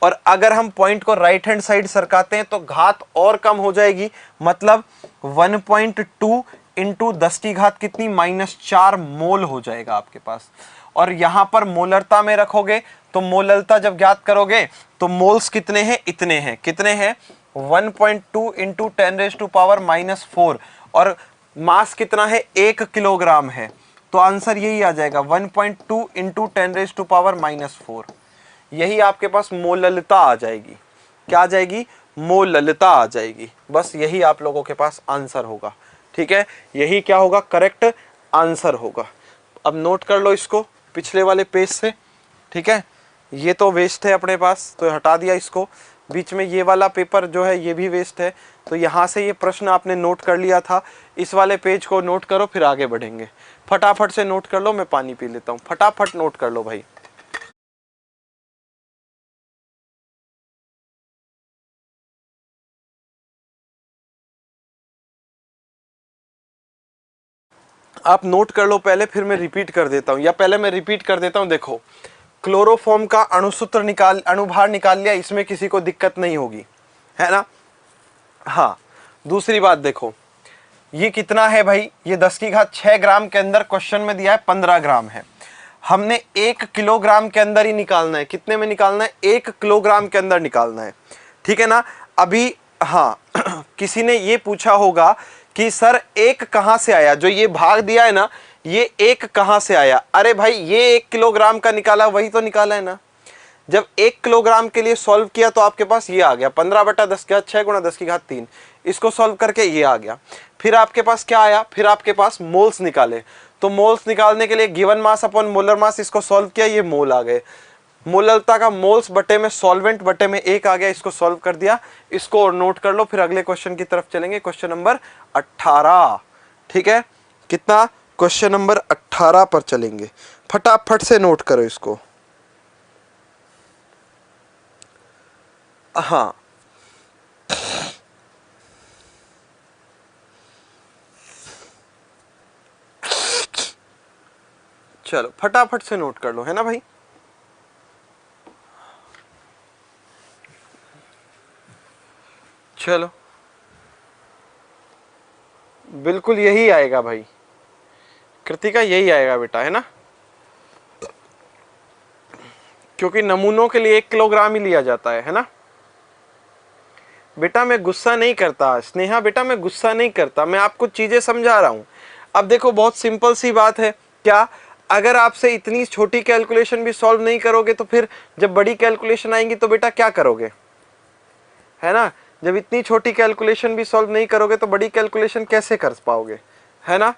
और अगर हम पॉइंट को राइट हैंड साइड सरकाते हैं तो घात और कम हो जाएगी, मतलब 1.2 इंटू 10 की घात कितनी? -4 मोल हो जाएगा आपके पास। और यहां पर मोलरता में रखोगे तो मोलरता जब ज्ञात करोगे तो मोल्स कितने हैं? इतने हैं। कितने हैं? 1.2 इंटू 10⁻⁻4, और मास कितना है? 1 किलोग्राम है। तो आंसर यही आ जाएगा 1.2 इंटू 10⁻⁻4। यही आपके पास मोललता आ जाएगी। क्या आ जाएगी? मोललता आ जाएगी। बस यही आप लोगों के पास आंसर होगा। ठीक है, यही क्या होगा? करेक्ट आंसर होगा। अब नोट कर लो इसको पिछले वाले पेज से। ठीक है, ये तो वेस्ट है अपने पास, तो हटा दिया इसको। बीच में ये वाला पेपर जो है ये भी वेस्ट है, तो यहाँ से ये प्रश्न आपने नोट कर लिया था। इस वाले पेज को नोट करो, फिर आगे बढ़ेंगे। फटाफट से नोट कर लो, मैं पानी पी लेता हूँ। फटाफट नोट कर लो भाई। आप नोट कर लो पहले, फिर मैं रिपीट कर देता हूँ, या पहले मैं रिपीट कर देता हूँ। देखो, क्लोरोफॉर्म का अणुसूत्र निकाल, अणुभार निकाल लिया, इसमें किसी को दिक्कत नहीं होगी। है ना। हाँ, दूसरी बात देखो, ये कितना है भाई, ये 10 की घात 6 ग्राम के अंदर क्वेश्चन में दिया है 15 ग्राम है। हमने 1 किलोग्राम के अंदर ही निकालना है। कितने में निकालना है? 1 किलोग्राम के अंदर निकालना है, ठीक है ना। अभी हाँ किसी ने ये पूछा होगा कि सर 1 कहाँ से आया, जो ये भाग दिया है ना, ये 1 कहाँ से आया? अरे भाई ये 1 किलोग्राम का निकाला, वही तो निकाला है ना। जब 1 किलोग्राम के लिए सॉल्व किया तो आपके पास ये आ गया 15/10 की घात 6 गुणा 10 की घात 3। इसको सॉल्व करके ये आ गया। फिर आपके पास क्या आया? फिर आपके पास मोल्स निकाले। तो मोल्स निकालने के लिए given mass upon molar mass, इसको सॉल्व किया, ये मोल आ गए। मोलरता का मोल्स बटे में सॉल्वेंट बटे में 1 आ गया, इसको सॉल्व कर दिया। इसको और नोट कर लो, फिर अगले क्वेश्चन की तरफ चलेंगे, क्वेश्चन नंबर 18। ठीक है, कितना? क्वेश्चन नंबर 18 पर चलेंगे। फटाफट से नोट करो इसको। हाँ, चलो फटाफट से नोट कर लो, है ना भाई। चलो बिल्कुल यही आएगा भाई, कृतिका यही आएगा बेटा, है ना, क्योंकि नमूनों के लिए 1 किलोग्राम ही लिया जाता है ना। बेटा मैं गुस्सा नहीं करता स्नेहा, बेटा मैं गुस्सा नहीं करता, मैं आपको चीजें समझा रहा हूं। अब देखो बहुत सिंपल सी बात है, क्या अगर आपसे इतनी छोटी कैलकुलेशन भी सॉल्व नहीं करोगे तो फिर जब बड़ी कैलकुलेशन आएंगी तो बेटा क्या करोगे, है ना। जब इतनी छोटी कैलकुलेशन भी सॉल्व नहीं करोगे तो बड़ी कैलकुलेशन कैसे कर पाओगे, है ना।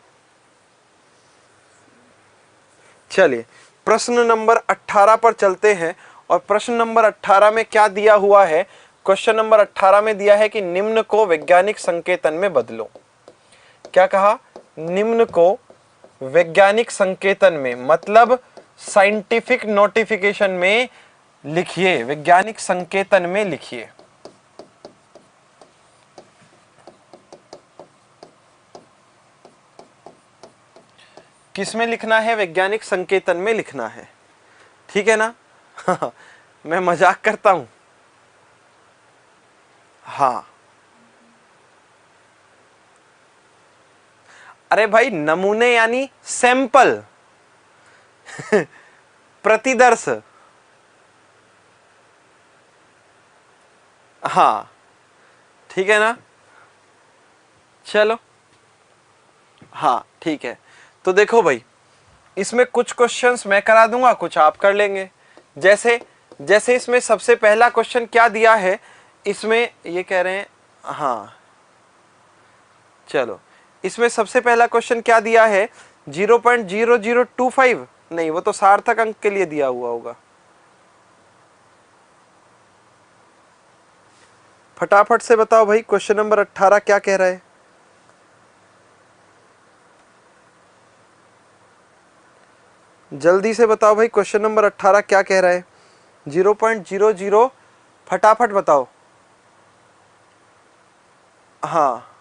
चलिए प्रश्न नंबर 18 पर चलते हैं। और प्रश्न नंबर 18 में क्या दिया हुआ है? क्वेश्चन नंबर 18 में दिया है कि निम्न को वैज्ञानिक संकेतन में बदलो। क्या कहा? निम्न को वैज्ञानिक संकेतन में, मतलब साइंटिफिक नोटिफिकेशन में लिखिए, वैज्ञानिक संकेतन में लिखिए। किसमें लिखना है? वैज्ञानिक संकेतन में लिखना है, ठीक है ना। मैं मजाक करता हूं। हाँ, अरे भाई नमूने यानी सैंपल, प्रतिदर्श। हाँ ठीक है ना। चलो हाँ ठीक है, तो देखो भाई इसमें कुछ क्वेश्चंस मैं करा दूंगा, कुछ आप कर लेंगे। जैसे जैसे इसमें सबसे पहला क्वेश्चन क्या दिया है, इसमें ये कह रहे हैं, हाँ चलो इसमें सबसे पहला क्वेश्चन क्या दिया है? 0.0025, नहीं वो तो सार्थक अंक के लिए दिया हुआ होगा। फटाफट से बताओ भाई क्वेश्चन नंबर 18 क्या कह रहा है? जल्दी से बताओ भाई क्वेश्चन नंबर 18 क्या कह रहा है? 0.00, फटाफट बताओ। हाँ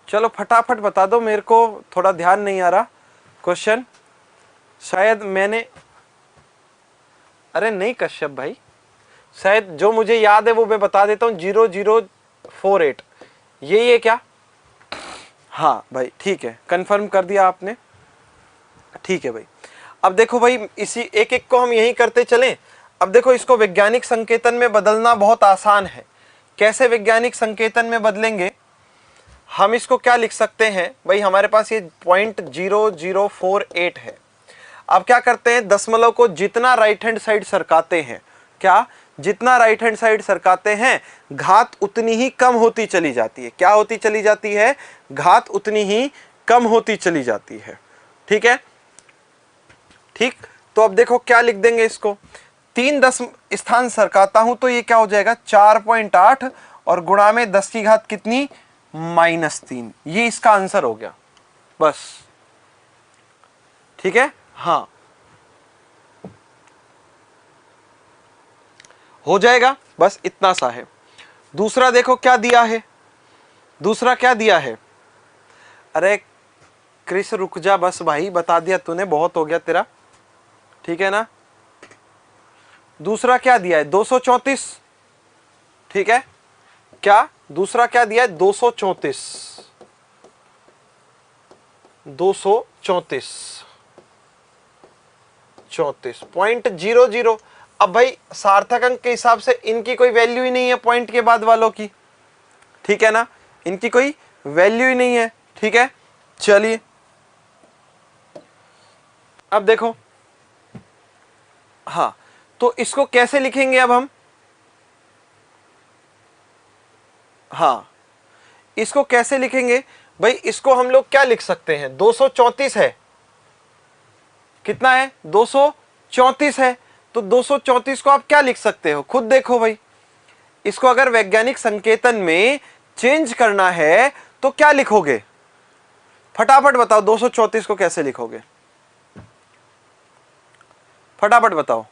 चलो फटाफट बता दो, मेरे को थोड़ा ध्यान नहीं आ रहा क्वेश्चन, शायद मैंने, अरे नहीं कश्यप भाई, शायद जो मुझे याद है वो मैं बता देता हूँ, 0048, ये क्या? हाँ भाई ठीक है, कंफर्म कर दिया आपने, ठीक है भाई। अब देखो भाई इसी एक एक को हम यही करते चलें। अब देखो इसको वैज्ञानिक संकेतन में बदलना बहुत आसान है। कैसे वैज्ञानिक संकेतन में बदलेंगे? हम इसको क्या लिख सकते हैं भाई, हमारे पास ये 0.0048 है। अब क्या करते हैं, दशमलव को जितना राइट हैंड साइड सरकाते हैं, क्या जितना राइट हैंड साइड सरकाते हैं घात उतनी ही कम होती चली जाती है। क्या होती चली जाती है? घात उतनी ही कम होती चली जाती है, ठीक है। ठीक, तो अब देखो क्या लिख देंगे इसको, 3 दशमलव स्थान सरकाता हूं तो ये क्या हो जाएगा 4.8 और गुणा में 10 की घात कितनी -3, ये इसका आंसर हो गया बस, ठीक है। हाँ हो जाएगा, बस इतना सा है। दूसरा देखो क्या दिया है, दूसरा क्या दिया है? अरे क्रिस रुक जा, बस भाई बता दिया तूने, बहुत हो गया तेरा, ठीक है ना। दूसरा क्या दिया है 234, ठीक है, क्या दूसरा क्या दिया है 234, 234, 34.00। अब भाई सार्थक अंक के हिसाब से इनकी कोई वैल्यू ही नहीं है पॉइंट के बाद वालों की, ठीक है ना, इनकी कोई वैल्यू ही नहीं है, ठीक है। चलिए अब देखो, हाँ तो इसको कैसे लिखेंगे अब हम, हाँ इसको कैसे लिखेंगे भाई, इसको हम लोग क्या लिख सकते हैं, 234 है, कितना है 234 है, तो 234 को आप क्या लिख सकते हो खुद देखो भाई, इसको अगर वैज्ञानिक संकेतन में चेंज करना है तो क्या लिखोगे, फटाफट बताओ 234 को कैसे लिखोगे, फटाफट बताओ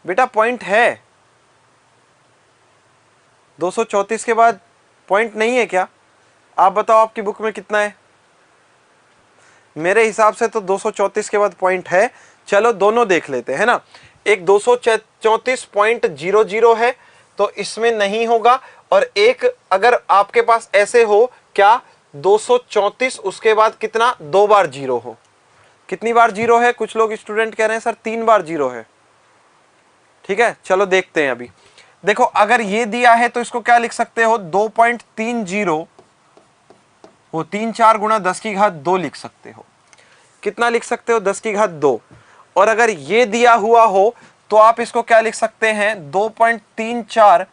बेटा, पॉइंट है 234 के बाद पॉइंट नहीं है क्या, आप बताओ आपकी बुक में कितना है, मेरे हिसाब से तो 234 के बाद पॉइंट है, चलो दोनों देख लेते हैं ना, एक 234.00 है तो इसमें नहीं होगा, और एक अगर आपके पास ऐसे हो क्या 234 उसके बाद कितना 2 बार 0 हो, कितनी बार 0 है, कुछ लोग स्टूडेंट कह रहे हैं सर 3 बार 0 है, ठीक है, चलो देखते हैं अभी। देखो अगर ये दिया है तो इसको क्या लिख सकते हो 2.30, वो 3 4 गुणा 10 की घात 2 लिख सकते हो, कितना लिख सकते हो 10 की घात 2, और अगर ये दिया हुआ हो तो आप इसको क्या लिख सकते हैं 2.34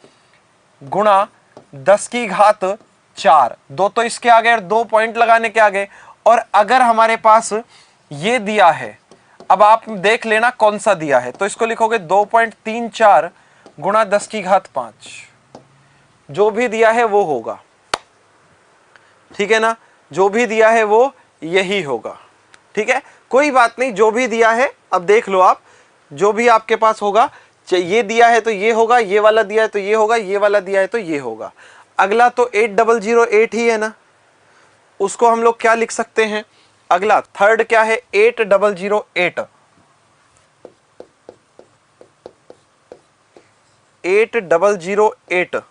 गुणा 10 की घात 4, 2 तो इसके आ गए और 2 पॉइंट लगाने के आ गए, और अगर हमारे पास ये दिया है, अब आप देख लेना कौन सा दिया है, तो इसको लिखोगे 2.34 गुणा 10 की घात 5, जो भी दिया है वो होगा, ठीक है ना, जो भी दिया है वो यही होगा, ठीक है, कोई बात नहीं, जो भी दिया है अब देख लो आप, जो भी आपके पास होगा, ये दिया है तो ये होगा, ये वाला दिया है तो ये होगा, ये वाला दिया है तो ये होगा। अगला तो 8008 ही है ना, उसको हम लोग क्या लिख सकते हैं, अगला थर्ड क्या है 8008, 8008,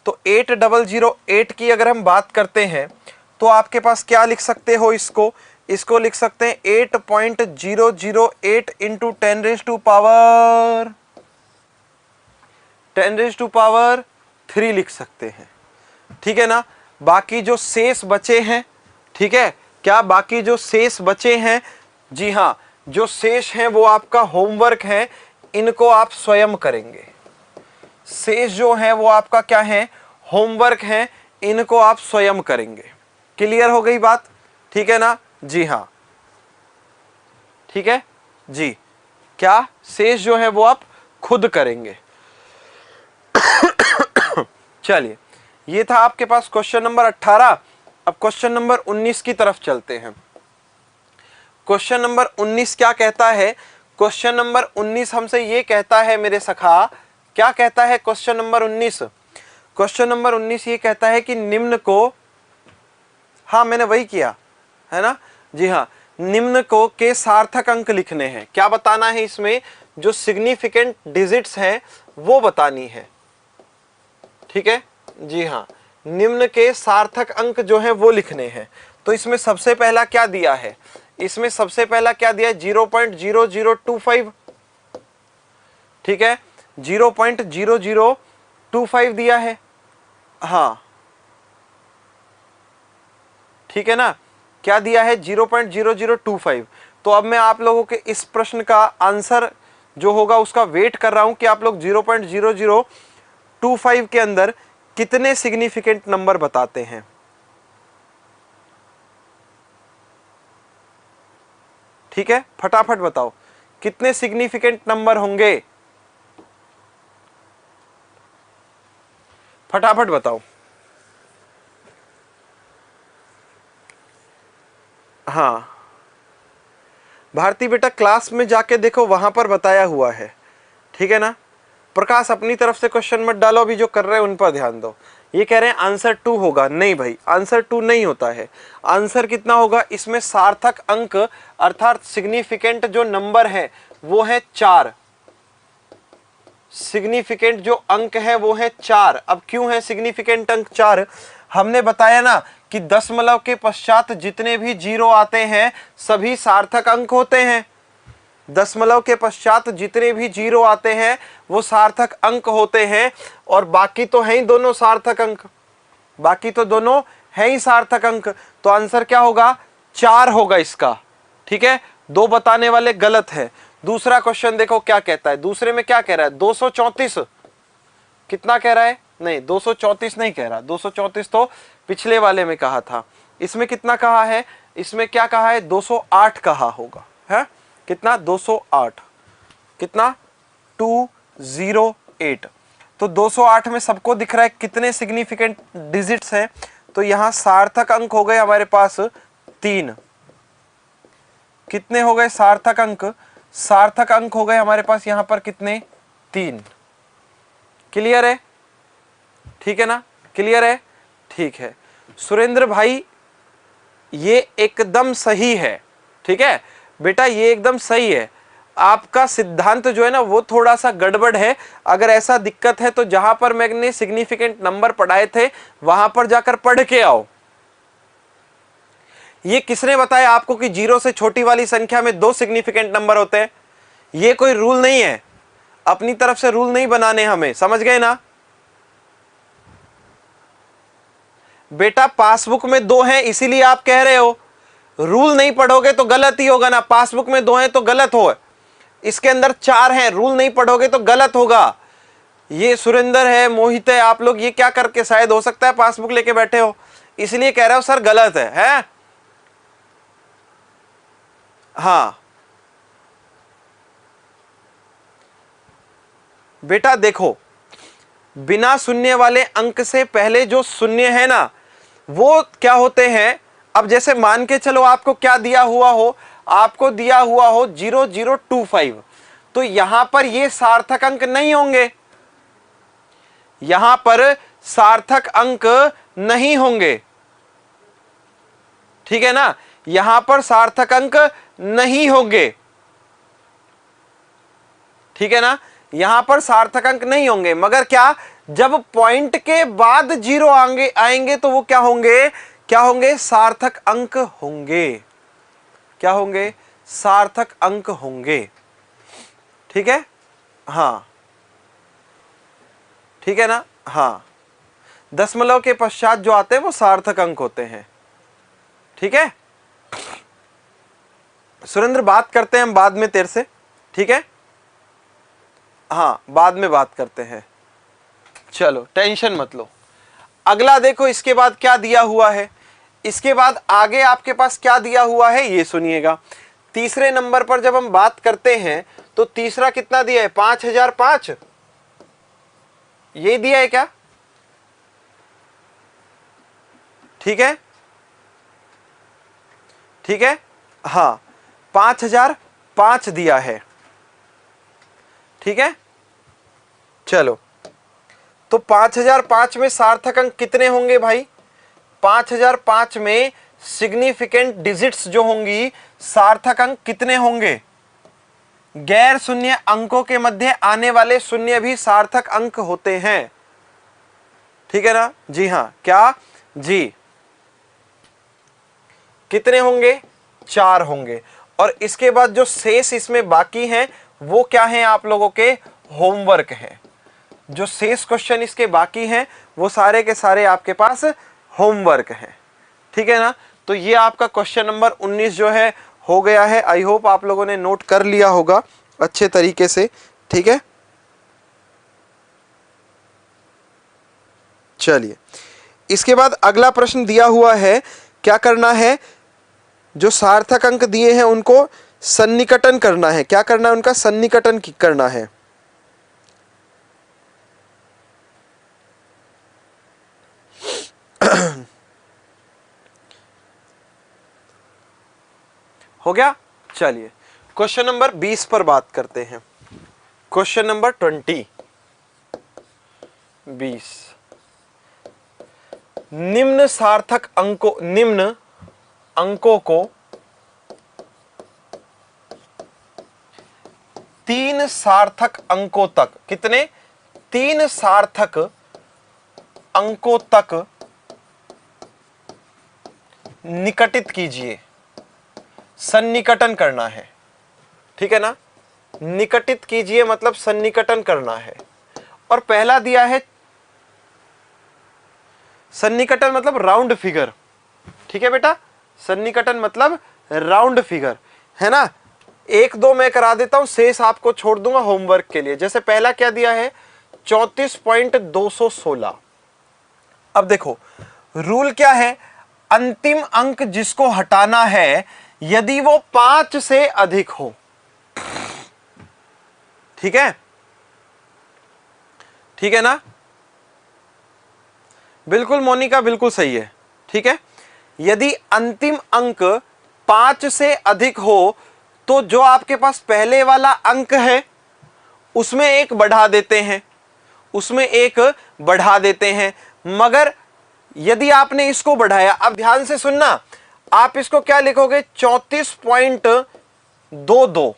तो 8008 की अगर हम बात करते हैं तो आपके पास क्या लिख सकते हो, इसको लिख सकते हैं 8.008 इंटू 10⁻³ लिख सकते हैं, ठीक है ना। बाकी जो शेष बचे हैं, ठीक है, क्या बाकी जो शेष बचे हैं, जी हाँ, जो शेष हैं वो आपका होमवर्क है, इनको आप स्वयं करेंगे, शेष जो है वो आपका क्या है होमवर्क है, इनको आप स्वयं करेंगे। क्लियर हो गई बात, ठीक है ना, जी हाँ, ठीक है जी, क्या शेष जो है वो आप खुद करेंगे। चलिए, ये था आपके पास क्वेश्चन नंबर 18। अब क्वेश्चन नंबर 19 की तरफ चलते हैं। क्वेश्चन नंबर 19 क्या कहता है, क्वेश्चन नंबर 19 हमसे ये कहता है मेरे सखा, क्या कहता है क्वेश्चन नंबर 19, क्वेश्चन नंबर 19 ये कहता है कि निम्न को, हाँ मैंने वही किया है ना, जी हाँ, निम्न को के सार्थक अंक लिखने हैं, क्या बताना है इसमें, जो सिग्निफिकेंट डिजिट्स हैं वो बतानी है, ठीक है, जी हाँ, निम्न के सार्थक अंक जो है वो लिखने हैं। तो इसमें सबसे पहला क्या दिया है, इसमें सबसे पहला क्या दिया है 0.0025, ठीक है, 0.0025 दिया है, हाँ ठीक है ना, क्या दिया है 0.0025। तो अब मैं आप लोगों के इस प्रश्न का आंसर जो होगा उसका वेट कर रहा हूं कि आप लोग 0.0025 के अंदर कितने सिग्निफिकेंट नंबर बताते हैं। ठीक है, फटाफट बताओ कितने सिग्निफिकेंट नंबर होंगे, फटाफट बताओ। हाँ भारती बेटा, क्लास में जाके देखो, वहां पर बताया हुआ है, ठीक है ना। प्रकाश अपनी तरफ से क्वेश्चन मत डालो, अभी जो कर रहे हैं उन पर ध्यान दो। ये कह रहे हैं आंसर 2 होगा, नहीं भाई आंसर 2 नहीं होता है। आंसर कितना होगा, इसमें सार्थक अंक अर्थात सिग्निफिकेंट जो नंबर है वो है 4। सिग्निफिकेंट जो अंक है वो है 4। अब क्यों है सिग्निफिकेंट अंक 4? हमने बताया ना कि दशमलव के पश्चात जितने भी जीरो आते हैं सभी सार्थक अंक होते हैं। दशमलव के पश्चात जितने भी जीरो आते हैं वो सार्थक अंक होते हैं, और बाकी तो है ही दोनों सार्थक अंक, बाकी तो दोनों है ही सार्थक अंक। तो आंसर क्या होगा? 4 होगा इसका। ठीक है, 2 बताने वाले गलत है। दूसरा क्वेश्चन देखो क्या कहता है। दूसरे में क्या कह रहा है? 234 कितना कह रहा है? नहीं, 234 नहीं कह रहा। 234 तो पिछले वाले में कहा था। इसमें कितना कहा है? इसमें क्या कहा है? 208 कहा होगा, है कितना? 208 कितना? 208। तो 208 में सबको दिख रहा है कितने सिग्निफिकेंट डिजिट्स हैं? तो यहां सार्थक अंक हो गए हमारे पास 3। कितने हो गए सार्थक अंक? सार्थक अंक हो गए हमारे पास यहां पर कितने? 3। क्लियर है? ठीक है ना? क्लियर है? ठीक है सुरेंद्र भाई, ये एकदम सही है। ठीक है बेटा, ये एकदम सही है। आपका सिद्धांत जो है ना वो थोड़ा सा गड़बड़ है। अगर ऐसा दिक्कत है तो जहां पर मैंने सिग्निफिकेंट नंबर पढ़ाए थे वहां पर जाकर पढ़ के आओ। ये किसने बताया आपको कि जीरो से छोटी वाली संख्या में 2 सिग्निफिकेंट नंबर होते हैं? ये कोई रूल नहीं है, अपनी तरफ से रूल नहीं बनाने हमें, समझ गए ना बेटा? पासबुक में 2 हैं इसीलिए आप कह रहे हो। रूल नहीं पढ़ोगे तो गलत ही होगा ना। पासबुक में 2 हैं तो गलत हो, इसके अंदर 4 हैं, रूल नहीं पढ़ोगे तो गलत होगा। ये सुरेंद्र है, मोहित है, आप लोग ये क्या करके, शायद हो सकता है पासबुक लेके बैठे हो इसलिए कह रहे हो सर गलत है? हाँ बेटा देखो, बिना शून्य वाले अंक से पहले जो शून्य है ना वो क्या होते हैं? अब जैसे मान के चलो आपको क्या दिया हुआ हो, आपको दिया हुआ हो 0025, तो यहां पर ये सार्थक अंक नहीं होंगे, यहां पर सार्थक अंक नहीं होंगे। ठीक है ना? यहां पर सार्थक अंक नहीं होंगे। ठीक है ना? यहां पर सार्थक अंक नहीं होंगे, मगर क्या, जब पॉइंट के बाद जीरो आएंगे तो वो क्या होंगे? क्या होंगे? सार्थक अंक होंगे। क्या होंगे? सार्थक अंक होंगे। ठीक है? हाँ ठीक है ना? हाँ, दशमलव के पश्चात जो आते हैं वो सार्थक अंक होते हैं। ठीक है सुरेंद्र, बात करते हैं हम बाद में तेरे से। ठीक है, हाँ बाद में बात करते हैं, चलो टेंशन मत लो। अगला देखो, इसके बाद क्या दिया हुआ है? इसके बाद आगे आपके पास क्या दिया हुआ है ये सुनिएगा। तीसरे नंबर पर जब हम बात करते हैं तो तीसरा कितना दिया है? 5005 ये दिया है क्या? ठीक है, ठीक है, हाँ 5005 दिया है। ठीक है, चलो तो 5005 में सार्थक अंक कितने होंगे भाई? 5005 में सिग्निफिकेंट डिजिट्स जो होंगी, सार्थक अंक कितने होंगे? गैर शून्य अंकों के मध्य आने वाले शून्य भी सार्थक अंक होते हैं। ठीक है ना? जी हाँ, क्या जी? कितने होंगे? 4 होंगे। और इसके बाद जो शेष इसमें बाकी हैं वो क्या है? आप लोगों के होमवर्क है। जो शेष क्वेश्चन इसके बाकी हैं वो सारे के सारे आपके पास होमवर्क हैं। ठीक है ना? तो ये आपका क्वेश्चन नंबर 19 जो है हो गया है। आई होप आप लोगों ने नोट कर लिया होगा अच्छे तरीके से। ठीक है, चलिए इसके बाद अगला प्रश्न दिया हुआ है, क्या करना है? जो सार्थक अंक दिए हैं उनको सन्निकटन करना है। क्या करना है? उनका सन्निकटन करना है। हो गया? चलिए क्वेश्चन नंबर 20 पर बात करते हैं। क्वेश्चन नंबर 20 निम्न सार्थक अंकों, निम्न अंकों को 3 सार्थक अंकों तक, कितने? 3 सार्थक अंकों तक निकटित कीजिए। सन्निकटन करना है, ठीक है ना? निकटित कीजिए मतलब सन्निकटन करना है। और पहला दिया है सन्निकटन मतलब राउंड फिगर, ठीक है बेटा? सन्निकटन मतलब राउंड फिगर, है ना? 1 2 मैं करा देता हूं, शेष आपको छोड़ दूंगा होमवर्क के लिए। जैसे पहला क्या दिया है? 34.216। अब देखो रूल क्या है? अंतिम अंक जिसको हटाना है यदि वो 5 से अधिक हो, ठीक है? ठीक है ना? बिल्कुल मोनिका, बिल्कुल सही है, ठीक है? यदि अंतिम अंक 5 से अधिक हो तो जो आपके पास पहले वाला अंक है उसमें 1 बढ़ा देते हैं, उसमें 1 बढ़ा देते हैं। मगर यदि आपने इसको बढ़ाया, अब ध्यान से सुनना, आप इसको क्या लिखोगे? 34.22,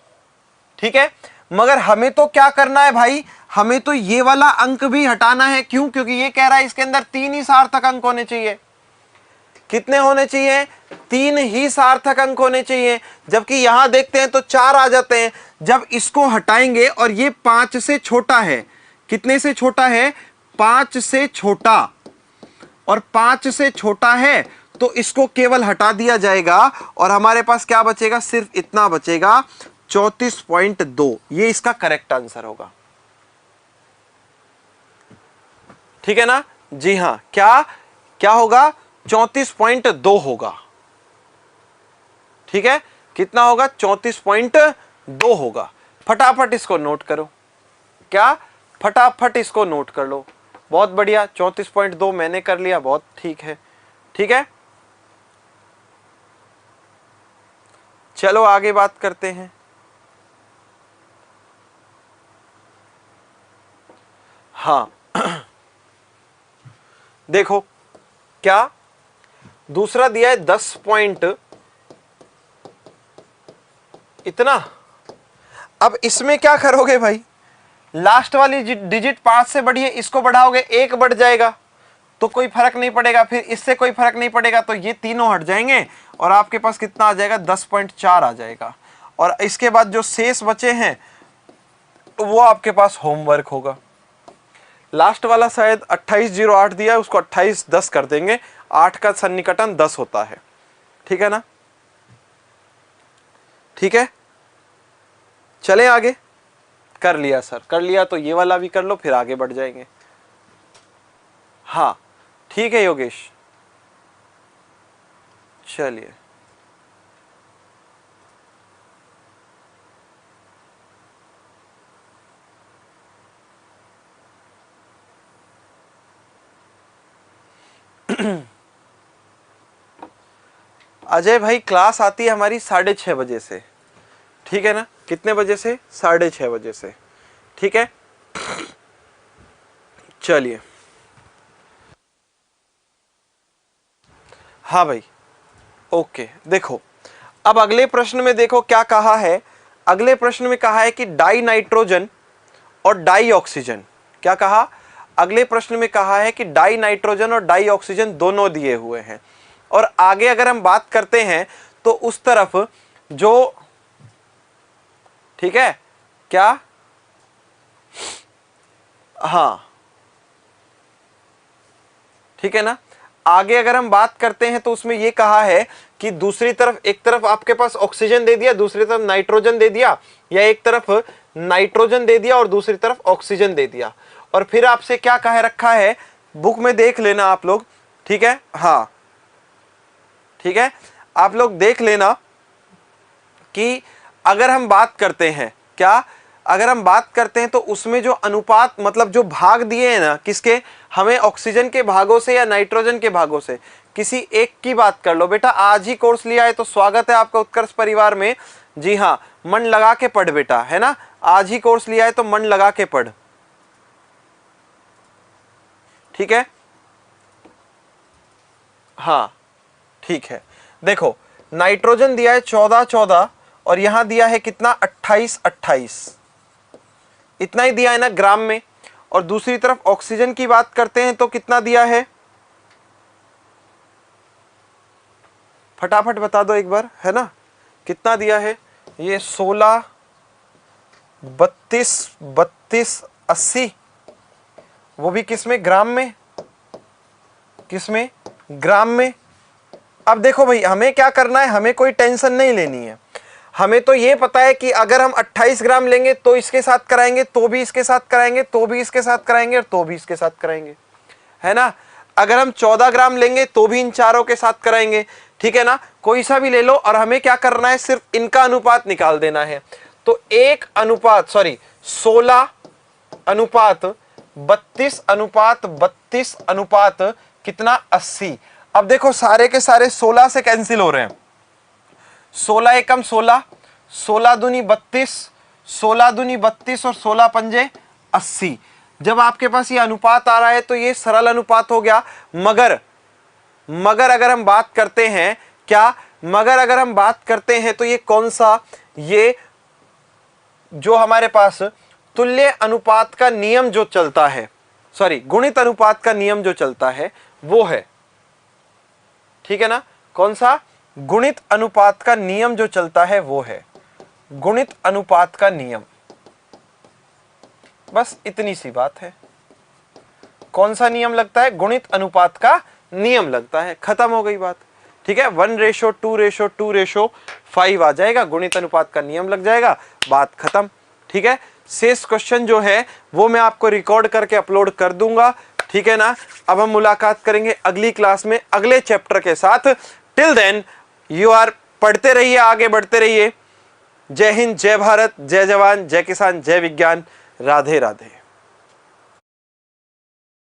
ठीक है? मगर हमें तो क्या करना है भाई? हमें तो ये वाला अंक भी हटाना है। क्यों? क्योंकि ये कह रहा है इसके अंदर 3 ही सार्थक अंक होने चाहिए। कितने होने चाहिए? 3 ही सार्थक अंक होने चाहिए। जबकि यहां देखते हैं तो 4 आ जाते हैं। जब इसको हटाएंगे और ये 5 से छोटा है, कितने से छोटा है? 5 से छोटा, और 5 से छोटा है तो इसको केवल हटा दिया जाएगा और हमारे पास क्या बचेगा? सिर्फ इतना बचेगा, 34.2। ये इसका करेक्ट आंसर होगा, ठीक है ना? जी हां, क्या क्या होगा? 34.2 होगा, ठीक है? कितना होगा? 34.2 होगा। फटाफट इसको नोट करो। क्या? फटाफट इसको नोट कर लो। बहुत बढ़िया, 34.2 मैंने कर लिया, बहुत ठीक है, ठीक है? चलो आगे बात करते हैं। हाँ देखो क्या दूसरा दिया है 10 पॉइंट इतना। अब इसमें क्या करोगे भाई? लास्ट वाली डिजिट 5 से बढ़ी है, इसको बढ़ाओगे 1 बढ़ जाएगा तो कोई फर्क नहीं पड़ेगा, फिर इससे कोई फर्क नहीं पड़ेगा तो ये तीनों हट जाएंगे और आपके पास कितना आ जाएगा? 10.4 आ जाएगा। और इसके बाद जो शेष बचे हैं वो आपके पास होमवर्क होगा। लास्ट वाला शायद 2808 दिया है, उसको 2810 कर देंगे। 8 का सन्निकटन 10 होता है, ठीक है ना? ठीक है, चले आगे। कर लिया सर, कर लिया तो ये वाला भी कर लो, फिर आगे बढ़ जाएंगे। हाँ ठीक है योगेश, चलिए। अजय भाई क्लास आती है हमारी 6:30 बजे से, ठीक है ना? कितने बजे से? 6:30 बजे से, ठीक है? चलिए। हाँ भाई ओके। देखो अब अगले प्रश्न में देखो क्या कहा है। अगले प्रश्न में कहा है कि डाई नाइट्रोजन और डाई ऑक्सीजन। क्या कहा? अगले प्रश्न में कहा है कि डाई नाइट्रोजन और डाई ऑक्सीजन दोनों दिए हुए हैं। और आगे अगर हम बात करते हैं तो उस तरफ जो, ठीक है क्या? हाँ ठीक है ना? आगे अगर हम बात करते हैं तो उसमें यह कहा है कि दूसरी तरफ, एक तरफ आपके पास ऑक्सीजन दे दिया, दूसरी तरफ नाइट्रोजन दे दिया, या एक तरफ नाइट्रोजन दे दिया और दूसरी तरफ ऑक्सीजन दे दिया। और फिर आपसे क्या कह रखा है, बुक में देख लेना आप लोग, ठीक है? हाँ ठीक है, आप लोग देख लेना कि अगर हम बात करते हैं, क्या अगर हम बात करते हैं तो उसमें जो अनुपात, मतलब जो भाग दिए हैं ना, किसके? हमें ऑक्सीजन के भागों से या नाइट्रोजन के भागों से, किसी एक की बात कर लो। बेटा आज ही कोर्स लिया है तो स्वागत है आपका उत्कर्ष परिवार में। जी हाँ, मन लगा के पढ़ बेटा, है ना? आज ही कोर्स लिया है तो मन लगा के पढ़, ठीक है? हाँ ठीक है। देखो नाइट्रोजन दिया है 14 14 और यहां दिया है कितना? 28 28, इतना ही दिया है ना ग्राम में। और दूसरी तरफ ऑक्सीजन की बात करते हैं तो कितना दिया है, फटाफट बता दो एक बार, है ना, कितना दिया है ये 16, 32, 32, 80, वो भी किसमें, ग्राम में, किसमें, ग्राम में। अब देखो भाई हमें क्या करना है, हमें कोई टेंशन नहीं लेनी है, हमें तो ये पता है कि अगर हम 28 ग्राम लेंगे तो इसके साथ कराएंगे, तो भी इसके साथ कराएंगे, तो भी इसके साथ कराएंगे और तो भी इसके साथ कराएंगे, है ना। अगर हम 14 ग्राम लेंगे तो भी इन चारों के साथ कराएंगे, ठीक है ना, कोई सा भी ले लो। और हमें क्या करना है, सिर्फ इनका अनुपात निकाल देना है। तो 16 अनुपात 32 अनुपात 32 अनुपात कितना, 80। अब देखो सारे के सारे 16 से कैंसिल हो रहे हैं, 16 एकम 16, 16 दूनी 32, 16 दूनी 32 और 16 पंजे 80। जब आपके पास ये अनुपात आ रहा है तो ये सरल अनुपात हो गया। मगर अगर हम बात करते हैं क्या, मगर अगर हम बात करते हैं तो ये कौन सा, ये जो हमारे पास तुल्य अनुपात का नियम जो चलता है, सॉरी गुणित अनुपात का नियम जो चलता है वो है, ठीक है ना, कौन सा, गुणित अनुपात का नियम जो चलता है वो है गुणित अनुपात का नियम। बस इतनी सी बात है, कौन सा नियम लगता है, गुणित अनुपात का नियम लगता है, खत्म हो गई बात, ठीक है। 1:2:2:5 आ जाएगा, गुणित अनुपात का नियम लग जाएगा, बात खत्म, ठीक है। शेष क्वेश्चन जो है वो मैं आपको रिकॉर्ड करके अपलोड कर दूंगा, ठीक है ना। अब हम मुलाकात करेंगे अगली क्लास में अगले चैप्टर के साथ। टिल देन यू आर पढ़ते रहिए, आगे बढ़ते रहिए। जय हिंद, जय भारत, जय जवान, जय किसान, जय विज्ञान, राधे राधे।